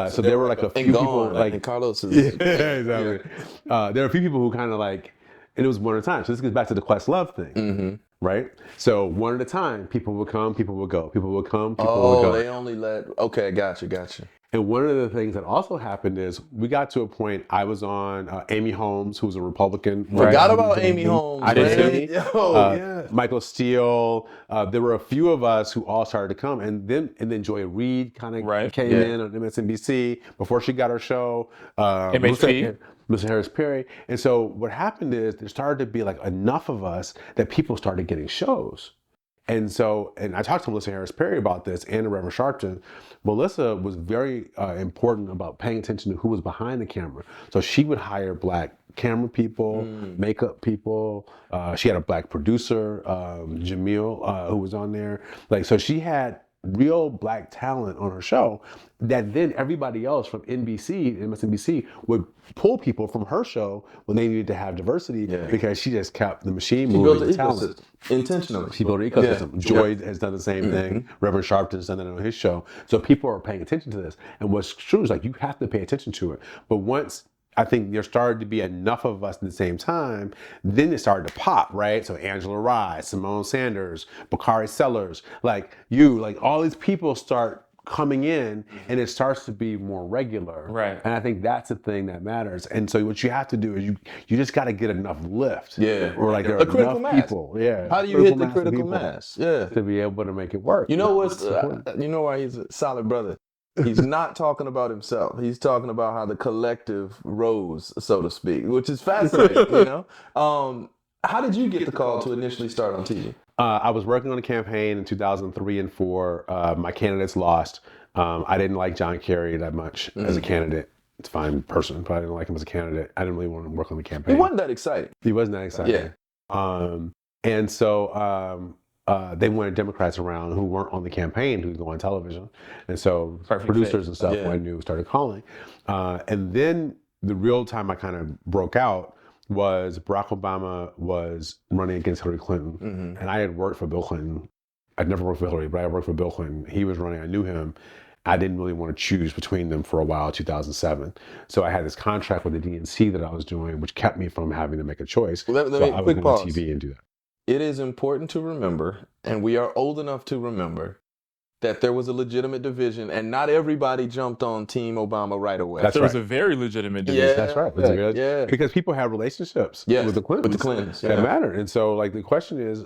So there were like a few people. And Carlos is... exactly. There were a few people who kind of like, and it was one at a time. So this gets back to the Questlove thing. Right? So one at a time, people would come, people would go. People would come, people would go. They only okay, gotcha. And one of the things that also happened is we got to a point, I was on Amy Holmes, who's a Republican. Forgot about Amy Holmes. I did too. Michael Steele. There were a few of us who all started to come. And then Joy Reid kind of came in on MSNBC before she got her show. MHP. Mr. Harris Perry. And so what happened is there started to be like enough of us that people started getting shows. And I talked to Melissa Harris Perry about this and the Reverend Sharpton. Melissa was very important about paying attention to who was behind the camera. So she would hire black camera people, makeup people. She had a black producer, Jamil, who was on there. So she had real Black talent on her show that then everybody else from NBC, MSNBC would pull people from her show when they needed to have diversity because she just kept the machine moving. She built an ecosystem intentionally. She built an ecosystem. Joy has done the same thing. Reverend Sharpton's done that on his show. So people are paying attention to this. And what's true is like you have to pay attention to it. But once I think there started to be enough of us at the same time, then it started to pop, right? So Angela Rye, Simone Sanders, Bakari Sellers, like all these people start coming in and it starts to be more regular. Right. And I think that's the thing that matters. And so what you have to do is you just got to get enough lift. Yeah. Or like there are enough mass. people. Yeah. How do you hit the critical mass? Yeah. To be able to make it work. You know what's, you know why he's a solid brother? He's not talking about himself. He's talking about how the collective rose, so to speak, which is fascinating, you know? How did you get the call to initially start on TV? I was working on a campaign in 2003 and 4. My candidates lost. I didn't like John Kerry that much as a candidate. It's a fine person, but I didn't like him as a candidate. I didn't really want to work on the campaign. He wasn't that exciting. He wasn't that exciting. Yeah. And so they wanted Democrats around who weren't on the campaign who would go on television. And so producers and stuff who I knew started calling. And then the real time I kind of broke out was Barack Obama was running against Hillary Clinton. And I had worked for Bill Clinton. I'd never worked for Hillary, but I worked for Bill Clinton. He was running, I knew him. I didn't really want to choose between them for a while, 2007. So I had this contract with the DNC that I was doing, which kept me from having to make a choice. Let so me I was quick going pause. to TV and do that. It is important to remember, and we are old enough to remember, that there was a legitimate division, and not everybody jumped on Team Obama right away. There was a very legitimate division. Yeah, That's right. Because people have relationships with the Clintons. That matter. And so, like, the question is,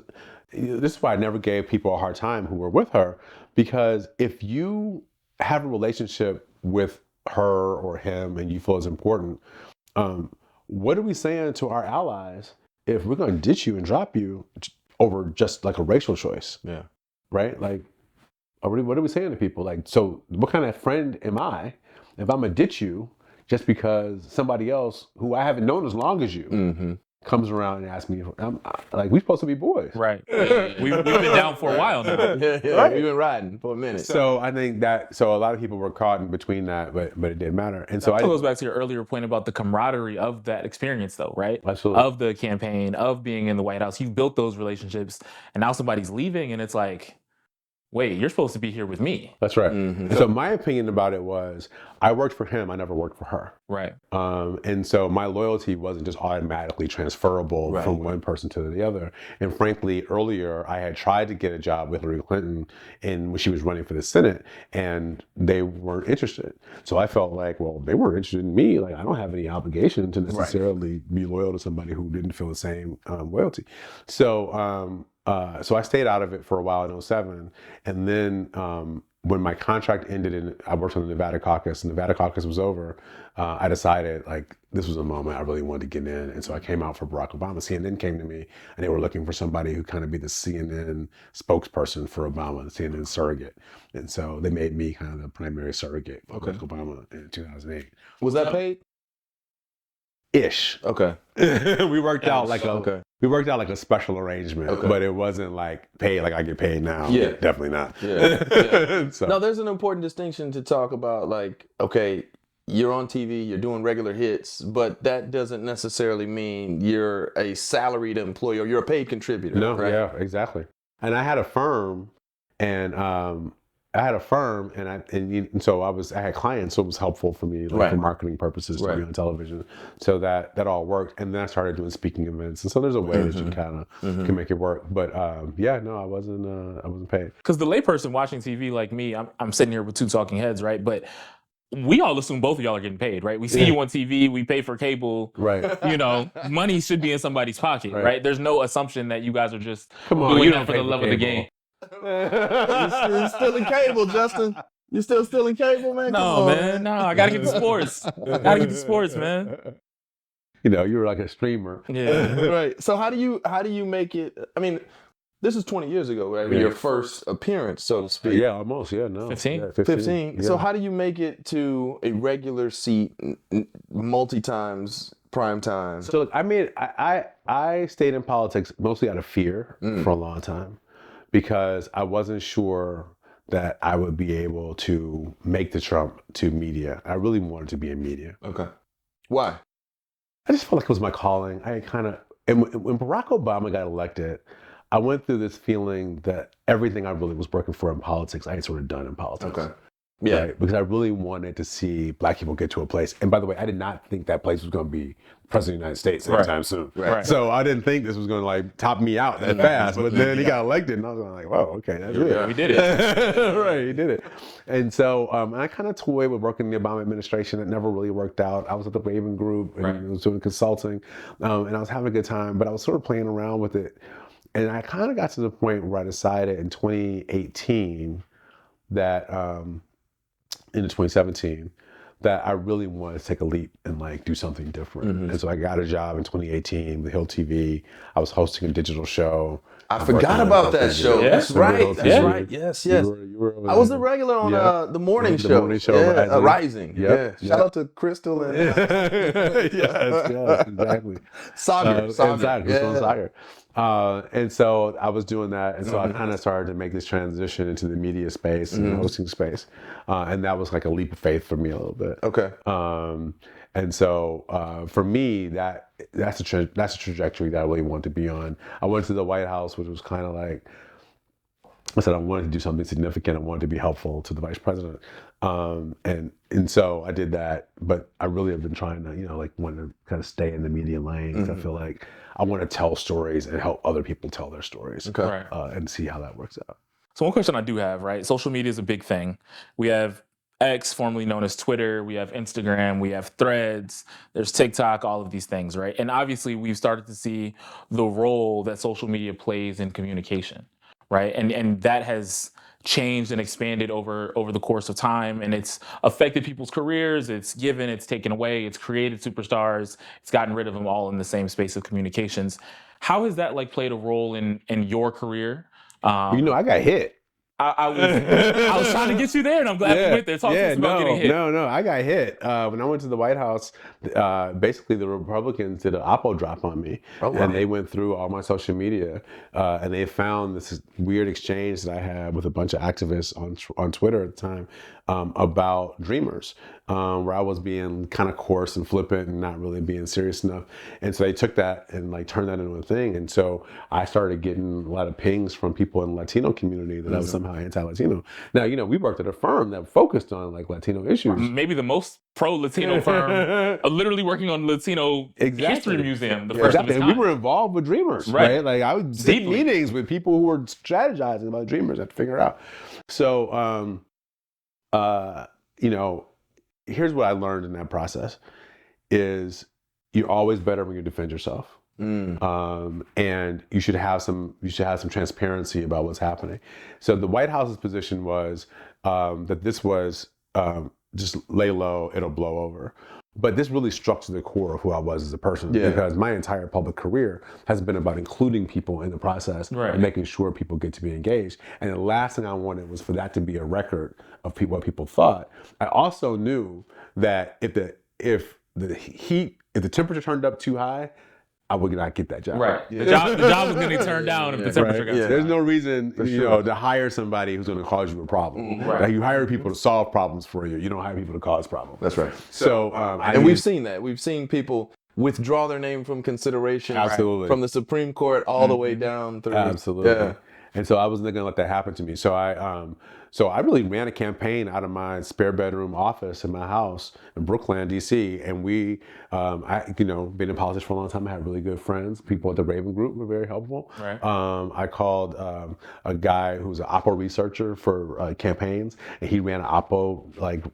this is why I never gave people a hard time who were with her, because if you have a relationship with her or him and you feel it's important, what are we saying to our allies if we're going to ditch you and drop you over just like a racial choice? Yeah. Right? Like, what are we saying to people? Like, so what kind of friend am I if I'm going to ditch you just because somebody else who I haven't known as long as you comes around and asks me, like, we're supposed to be boys. Right. We've been down for a while now. Right. We've been riding for a minute. So I think that, so a lot of people were caught in between that, but it didn't matter. And so that goes back to your earlier point about the camaraderie of that experience though, right? Absolutely. Of the campaign, of being in the White House. You've built those relationships and now somebody's leaving and it's like, wait, you're supposed to be here with me. That's right. So my opinion about it was, I worked for him, I never worked for her. Right. And so my loyalty wasn't just automatically transferable from one person to the other. And frankly, earlier, I had tried to get a job with Hillary Clinton when she was running for the Senate, and they weren't interested. So I felt like, well, they weren't interested in me. Like, I don't have any obligation to necessarily be loyal to somebody who didn't feel the same loyalty. So I stayed out of it for a while in 2007. And then when my contract ended and I worked on the Nevada Caucus, and the Nevada Caucus was over, I decided like this was a moment I really wanted to get in. And so I came out for Barack Obama. CNN came to me and they were looking for somebody who kind of be the CNN spokesperson for Obama, the CNN surrogate. And so they made me kind of the primary surrogate for Obama in 2008. Was that paid? Ish. Okay. We worked out like a special arrangement, but it wasn't like paid like I get paid now. Yeah. Definitely not. Yeah. So. No, there's an important distinction to talk about, like, okay, you're on TV, you're doing regular hits, but that doesn't necessarily mean you're a salaried employee or you're a paid contributor. No, right? Yeah, exactly. And I had a firm and so I had clients, so it was helpful for me, like for marketing purposes, to be on television. So that all worked. And then I started doing speaking events. And so there's a way that you kind of can make it work. But I wasn't paid. Because the layperson watching TV like me, I'm sitting here with two talking heads, right? But we all assume both of y'all are getting paid, right? We see you on TV, we pay for cable. Right. You know, money should be in somebody's pocket, right? There's no assumption that you guys are just you doing that for the love of the game. You're still in cable, Justin. You still in cable, man? No, man. No, I gotta get the sports. Man. You know, you were like a streamer. Yeah. Right. So how do you make it? I mean, this is 20 years ago, right? Your first appearance, so to speak. Yeah, almost. Yeah, no. 15? Yeah, 15. Yeah. So how do you make it to a regular seat multi-times prime time? So look, I mean, I stayed in politics mostly out of fear for a long time, because I wasn't sure that I would be able to make the Trump to media. I really wanted to be in media. Okay. Why? I just felt like it was my calling. And when Barack Obama got elected, I went through this feeling that everything I really was working for in politics, I had sort of done in politics. Okay. Yeah. Right? Because I really wanted to see Black people get to a place. And by the way, I did not think that place was going to be president of the United States anytime soon. Right. So I didn't think this was going to like top me out that fast. But then he got elected, and I was like, "Whoa, okay, that's it. Yeah, we did it." Right, he did it. And so I kind of toyed with working in the Obama administration. It never really worked out. I was at the Raven Group and I was doing consulting, and I was having a good time. But I was sort of playing around with it, and I kind of got to the point where I decided in 2018 that. Into 2017, that I really wanted to take a leap and like do something different. And so I got a job in 2018 with Hill TV. I was hosting a digital show. I forgot about that show. Yeah. That's right. That's Yeah. right. Yes. You were I was the regular on the morning show. The morning show, Rising. Yep. Yeah. Shout out to Crystal and yes, exactly. Sagar. And so I was doing that, and so I kind of started to make this transition into the media space and the hosting space, and that was like a leap of faith for me a little bit. Okay. And so for me, that's a trajectory that I really want to be on. I went to the White House, which was kind of like, I said I wanted to do something significant. I wanted to be helpful to the vice president, and so I did that. But I really have been trying to, want to kind of stay in the media lane. 'Cause I feel like I want to tell stories and help other people tell their stories, and see how that works out. So one question I do have, right? Social media is a big thing. We have X, formerly known as Twitter. We have Instagram. We have Threads. There's TikTok, all of these things, right? And obviously, we've started to see the role that social media plays in communication, right? And that has changed and expanded over the course of time, and it's affected people's careers. It's given, it's taken away, it's created superstars, it's gotten rid of them all in the same space of communications. How has that like played a role in your career? I got hit. I was trying to get you there, and I'm glad we went there. Talk to us about getting hit. No, I got hit. When I went to the White House, basically the Republicans did an oppo drop on me. Oh, wow. And they went through all my social media, and they found this weird exchange that I had with a bunch of activists on Twitter at the time about Dreamers, where I was being kind of coarse and flippant and not really being serious enough. And so they took that and like turned that into a thing. And so I started getting a lot of pings from people in the Latino community that I was somehow anti-Latino. Now, we worked at a firm that focused on like Latino issues. Maybe the most pro-Latino firm, literally working on the Latino History Museum, the first of its kind. And we were involved with Dreamers, right? Like I would sit in meetings with people who were strategizing about Dreamers. I had to figure it out. So, here's what I learned in that process is you're always better when you defend yourself. And you should have some transparency about what's happening. So the White House's position was that this was just lay low, it'll blow over. But this really struck to the core of who I was as a person, because my entire public career has been about including people in the process and making sure people get to be engaged. And the last thing I wanted was for that to be a record of what people thought. I also knew that if the temperature turned up too high, I would not get that job. Right. The job was going to turn down if the temperature got too high. There's no reason to hire somebody who's going to cause you a problem. Like you hire people to solve problems for you. You don't hire people to cause problems. That's right. So, we've seen that. We've seen people withdraw their name from consideration. Absolutely. From the Supreme Court all the way down through. Absolutely. Yeah. And so I wasn't going to let that happen to me. So I really ran a campaign out of my spare bedroom office in my house in Brooklyn, DC. And been in politics for a long time. I had really good friends. People at the Raven Group were very helpful. Right. I called a guy who's an Oppo researcher for campaigns, and he ran an Oppo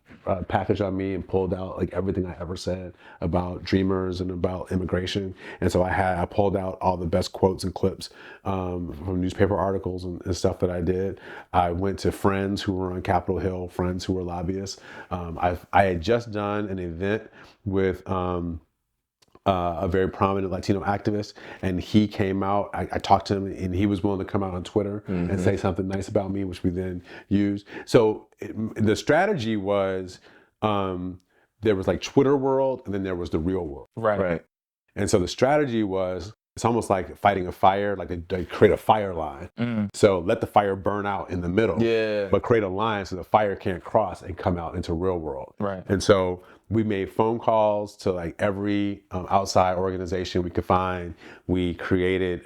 package on me and pulled out like everything I ever said about Dreamers and about immigration. And so I pulled out all the best quotes and clips from newspaper articles and stuff that I did. I went to friends who were on Capitol Hill, friends who were lobbyists. I had just done an event with a very prominent Latino activist, and he came out. I talked to him, and he was willing to come out on Twitter and say something nice about me, which we then used. So the strategy was there was like Twitter world, and then there was the real world. Right. And so the strategy was it's almost like fighting a fire, like they create a fire line. So let the fire burn out in the middle, but create a line so the fire can't cross and come out into real world. Right. And so we made phone calls to like every outside organization we could find. We created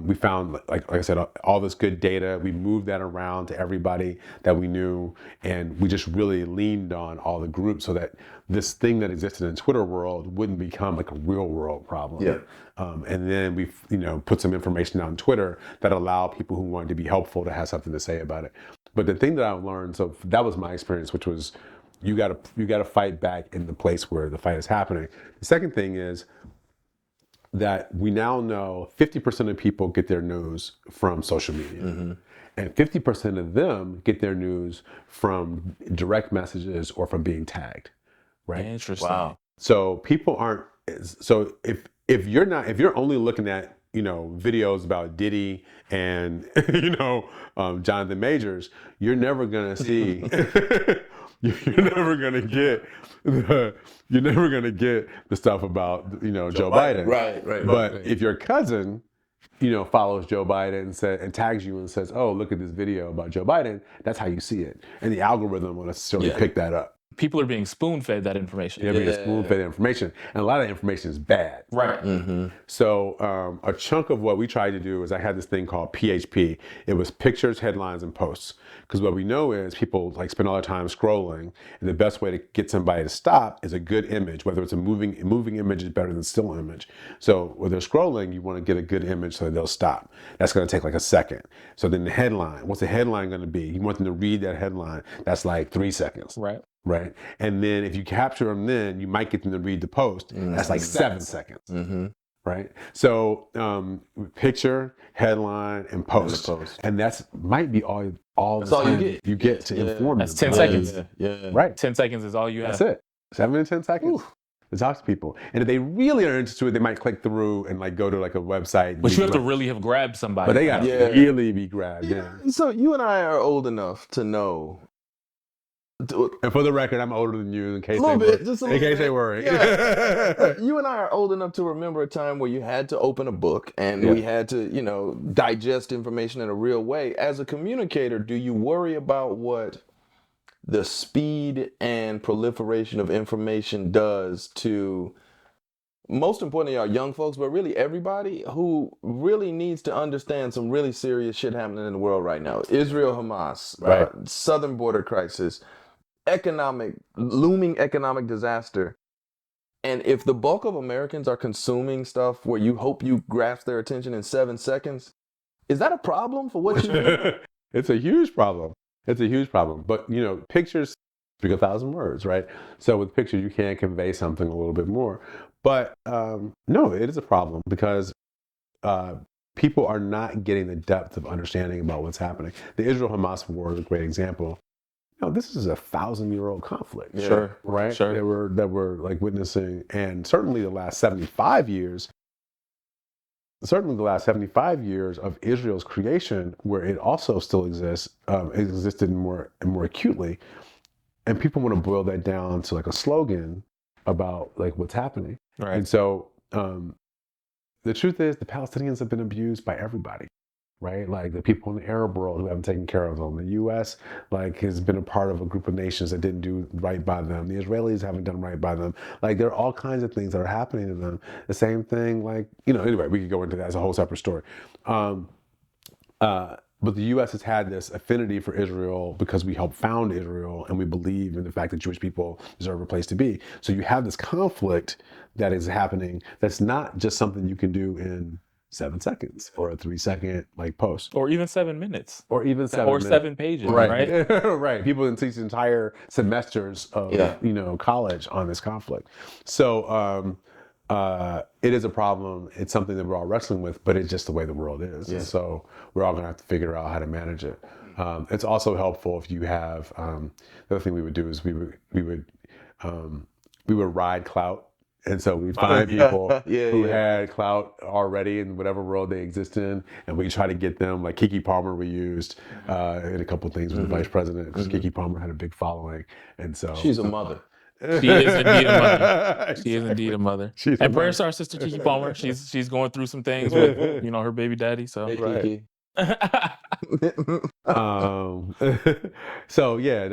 we found, like I said, all this good data. We moved that around to everybody that we knew, and we just really leaned on all the groups so that this thing that existed in the Twitter world wouldn't become like a real world problem. Yeah. And then we, put some information out on Twitter that allowed people who wanted to be helpful to have something to say about it. But the thing that I learned, so that was my experience, which was you gotta fight back in the place where the fight is happening. The second thing is that we now know 50% of people get their news from social media. And 50% of them get their news from direct messages or from being tagged, right? Interesting. Wow. So people aren't, so if you're only looking at, videos about Diddy and, Jonathan Majors, you're never gonna see, you're never gonna get the stuff about Joe Biden. Right. But if your cousin follows Joe Biden and tags you and says, "Oh, look at this video about Joe Biden," that's how you see it, and the algorithm will necessarily pick that up. People are being spoon-fed that information. They're being spoon-fed information, and a lot of information is bad. Right. So a chunk of what we tried to do is I had this thing called PHP. It was pictures, headlines, and posts. Because what we know is people spend all their time scrolling, and the best way to get somebody to stop is a good image. Whether it's a moving image is better than still image. So when they're scrolling, you want to get a good image so that they'll stop. That's going to take like a second. So then the headline, what's the headline going to be? You want them to read that headline. That's like 3 seconds. Right. And then if you capture them, then you might get them to read the post. That's like 7 seconds. Right. So picture, headline, and post. And that's might be all that's all you get to inform That's them. 10 seconds. Yeah. Right. 10 seconds is all you have. That's it. 7 to 10 seconds. To talk to people. And if they really are interested, they might click through and go to a website. But you have to really have grabbed somebody. But they got to really be grabbed. Yeah. So you and I are old enough to know. And for the record, I'm older than you in case they worry. Yeah. You and I are old enough to remember a time where you had to open a book and we had to, digest information in a real way. As a communicator, do you worry about what the speed and proliferation of information does to, most importantly, our young folks, but really everybody who really needs to understand some really serious shit happening in the world right now? Israel, Hamas, southern border crisis, looming economic disaster. And if the bulk of Americans are consuming stuff where you hope you grasp their attention in 7 seconds, is that a problem for what you do? It's a huge problem. But, pictures speak 1,000 words, right? So with pictures, you can convey something a little bit more. But no, it is a problem because people are not getting the depth of understanding about what's happening. The Israel-Hamas war is a great example. This is a 1,000-year-old conflict. Right? Sure. That we're witnessing, and certainly the last 75 years. Certainly the last 75 years of Israel's creation, where it also still exists, existed more acutely, and people want to boil that down to a slogan about what's happening. Right. And so the truth is, the Palestinians have been abused by everybody. Right? The people in the Arab world who haven't taken care of them. The U.S. has been a part of a group of nations that didn't do right by them. The Israelis haven't done right by them. There are all kinds of things that are happening to them. The same thing, anyway, we could go into that as a whole separate story. But the U.S. has had this affinity for Israel because we helped found Israel and we believe in the fact that Jewish people deserve a place to be. So you have this conflict that is happening that's not just something you can do in 7 seconds or a 3-second post. Or even 7 minutes. Or even 7 or minutes. 7 pages, right? Right. People teach entire semesters of college on this conflict. So it is a problem. It's something that we're all wrestling with, but it's just the way the world is. And so we're all going to have to figure out how to manage it. It's also helpful if you have, the other thing we would do is we would ride clout. And so we find people who had clout already in whatever world they exist in, and we try to get them, Keke Palmer we used in a couple of things with the vice president, because Keke Palmer had a big following. And so she's a mother. She is indeed a mother. She is indeed a mother. She's And prayers to our sister Kiki Palmer. She's going through some things with her baby daddy. So Hey, Right. Kiki. So yeah,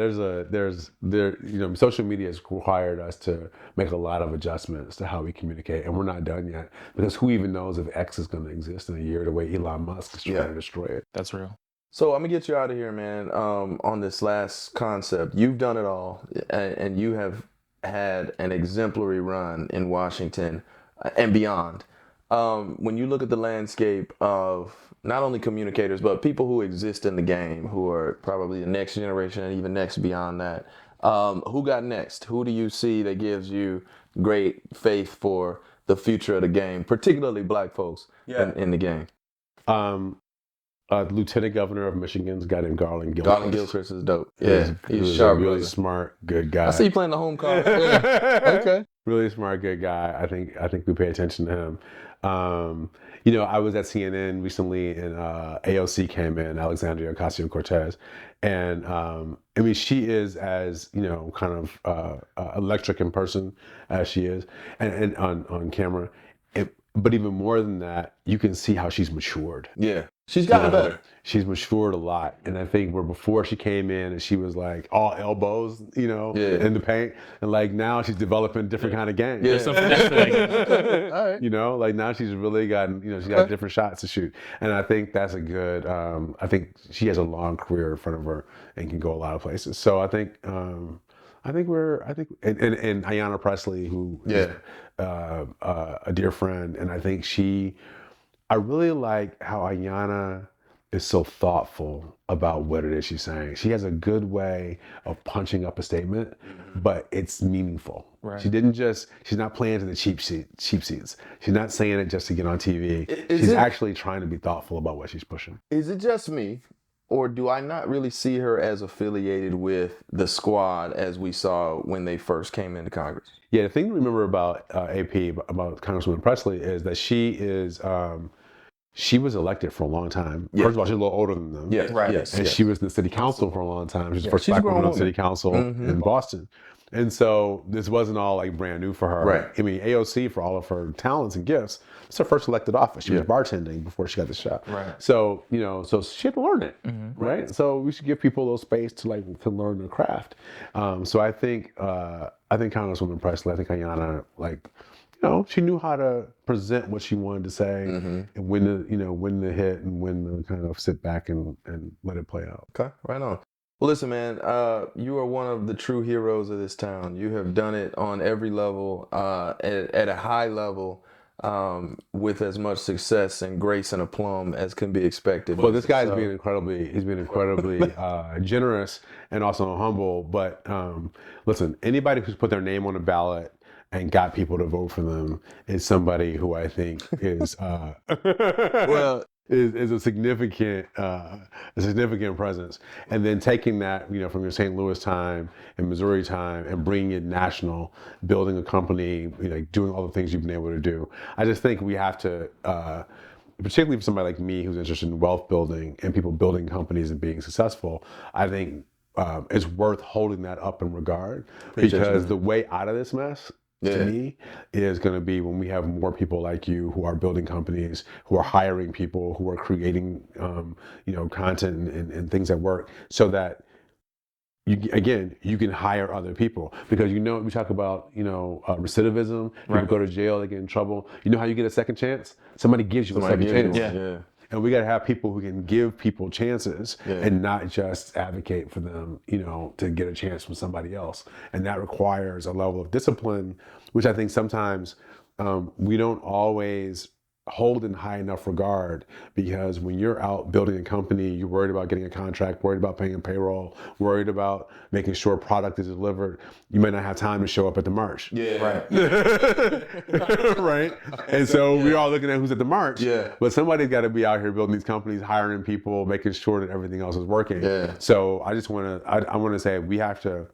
social media has required us to make a lot of adjustments to how we communicate, and we're not done yet, because who even knows if X is going to exist in a year the way Elon Musk is trying to destroy it. That's real. So I'm gonna get you out of here, man. On this last concept, you've done it all, and you have had an exemplary run in Washington and beyond. When you look at the landscape of not only communicators, but people who exist in the game, who are probably the next generation and even next beyond that, who got next? Who do you see that gives you great faith for the future of the game, particularly Black folks in the game? Lieutenant Governor of Michigan's a guy named Garland Gilchrist. Garland Gilchrist is dope. Yeah, he's sharp, a really brother. smart, good guy. I see you playing the home card. Yeah. Okay. Really smart, good guy. I think we pay attention to him. I was at CNN recently, and AOC came in, Alexandria Ocasio-Cortez, and she is as kind of electric in person as she is, and on camera. But even more than that, you can see how she's matured. Yeah. She's gotten better. She's matured a lot. And I think where before she came in and she was like all elbows, in the paint. And like now she's developing different kind of game. Yeah. Something that's like, All right. Like now she's really gotten, she's got different shots to shoot. And I think that's a good, I think she has a long career in front of her and can go a lot of places. So I think, and Ayanna Pressley, who is a dear friend, and I think I really like how Ayanna is so thoughtful about what it is she's saying. She has a good way of punching up a statement, but it's meaningful. Right. She's not playing to the cheap seats. She's not saying it just to get on TV. She's actually trying to be thoughtful about what she's pushing. Is it just me, or do I not really see her as affiliated with the squad as we saw when they first came into Congress? Yeah, the thing to remember about AP, about Congresswoman Pressley, is that she was elected for a long time. Yeah. First of all, she's a little older than them. Yeah, right. Yes, And she was in the city council for a long time. She's the first she's Black a grown woman on woman. city council in Boston. And so this wasn't all like brand new for her. Right. I mean, AOC, for all of her talents and gifts, it's her first elected office. She was bartending before she got the shot. Right. So, so she had to learn it, right? So we should give people a little space to learn their craft. So I think Congresswoman Pressley, I think Ayanna, she knew how to present what she wanted to say and when to hit and when to kind of sit back and let it play out. Okay, right on. Well, listen, man, you are one of the true heroes of this town. You have done it on every level, at a high level, with as much success and grace and aplomb as can be expected. Well, this guy's being incredibly generous and also humble. But listen, anybody who's put their name on a ballot and got people to vote for them is somebody who I think is is a significant presence. And then taking that, from your St. Louis time and Missouri time and bringing it national, building a company, doing all the things you've been able to do. I just think we have to, particularly for somebody like me who's interested in wealth building and people building companies and being successful, I think it's worth holding that up in regard, because the way out of this mess, to me, is going to be when we have more people like you who are building companies, who are hiring people, who are creating, content and things that work, so that you can hire other people. Because we talk about recidivism, people go to jail, they get in trouble. You know how you get a second chance? Somebody gives you a second chance. Yeah. And we got to have people who can give people chances and not just advocate for them, to get a chance from somebody else. And that requires a level of discipline, which I think sometimes we don't always hold in high enough regard, because when you're out building a company, you're worried about getting a contract, worried about paying payroll, worried about making sure product is delivered. You may not have time to show up at the march. Yeah. Right. Right. And so we're all looking at who's at the march. Yeah. But somebody's got to be out here building these companies, hiring people, making sure that everything else is working. Yeah. So I just want to say we have to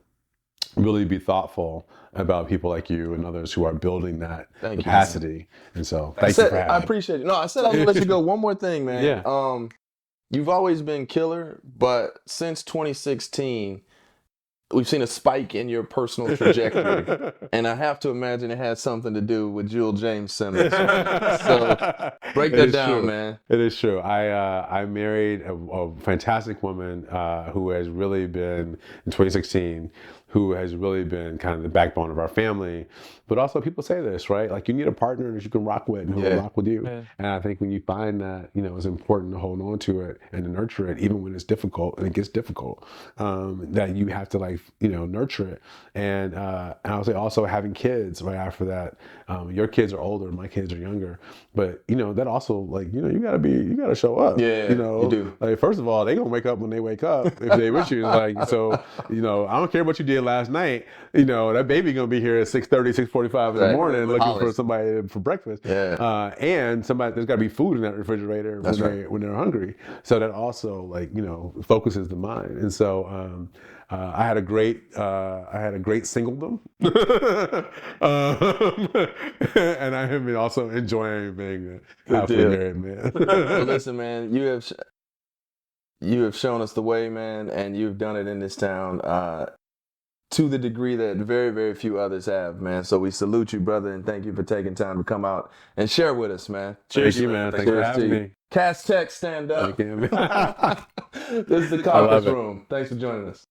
really be thoughtful about people like you and others who are building that capacity. And so thank you for having me. I appreciate it. No, I said I was going to let you go. One more thing, man. Yeah. You've always been killer, but since 2016, we've seen a spike in your personal trajectory, and I have to imagine it has something to do with Jewel James Simmons. So break that down, man. It is true. I married a fantastic woman who has really been, in 2016, who has really been kind of the backbone of our family. But also people say this, right? Like you need a partner that you can rock with and who will rock with you. Yeah. And I think when you find that, it's important to hold on to it and to nurture it, even when it's difficult and it gets difficult, that you have to nurture it. And I would say also having kids right after that. Your kids are older, my kids are younger, but that also you gotta show up. Yeah, you do. Like first of all, they gonna wake up when they wake up if they with you. I don't care what you did last night. That baby gonna be here at 6:30, 6:45 in the morning looking for somebody for breakfast. Yeah. And there's gotta be food in that refrigerator when they're hungry. So that also focuses the mind. And so I had a great singledom, and I have been also enjoying being a happily married man. Well, listen, man, you have shown us the way, man, and you've done it in this town to the degree that very, very few others have, man. So we salute you, brother, and thank you for taking time to come out and share with us, man. Cheers, thank you, man. Thanks for having me. Cast Tech, stand up. Thank you. This is the Caucus Room. Thanks for joining us.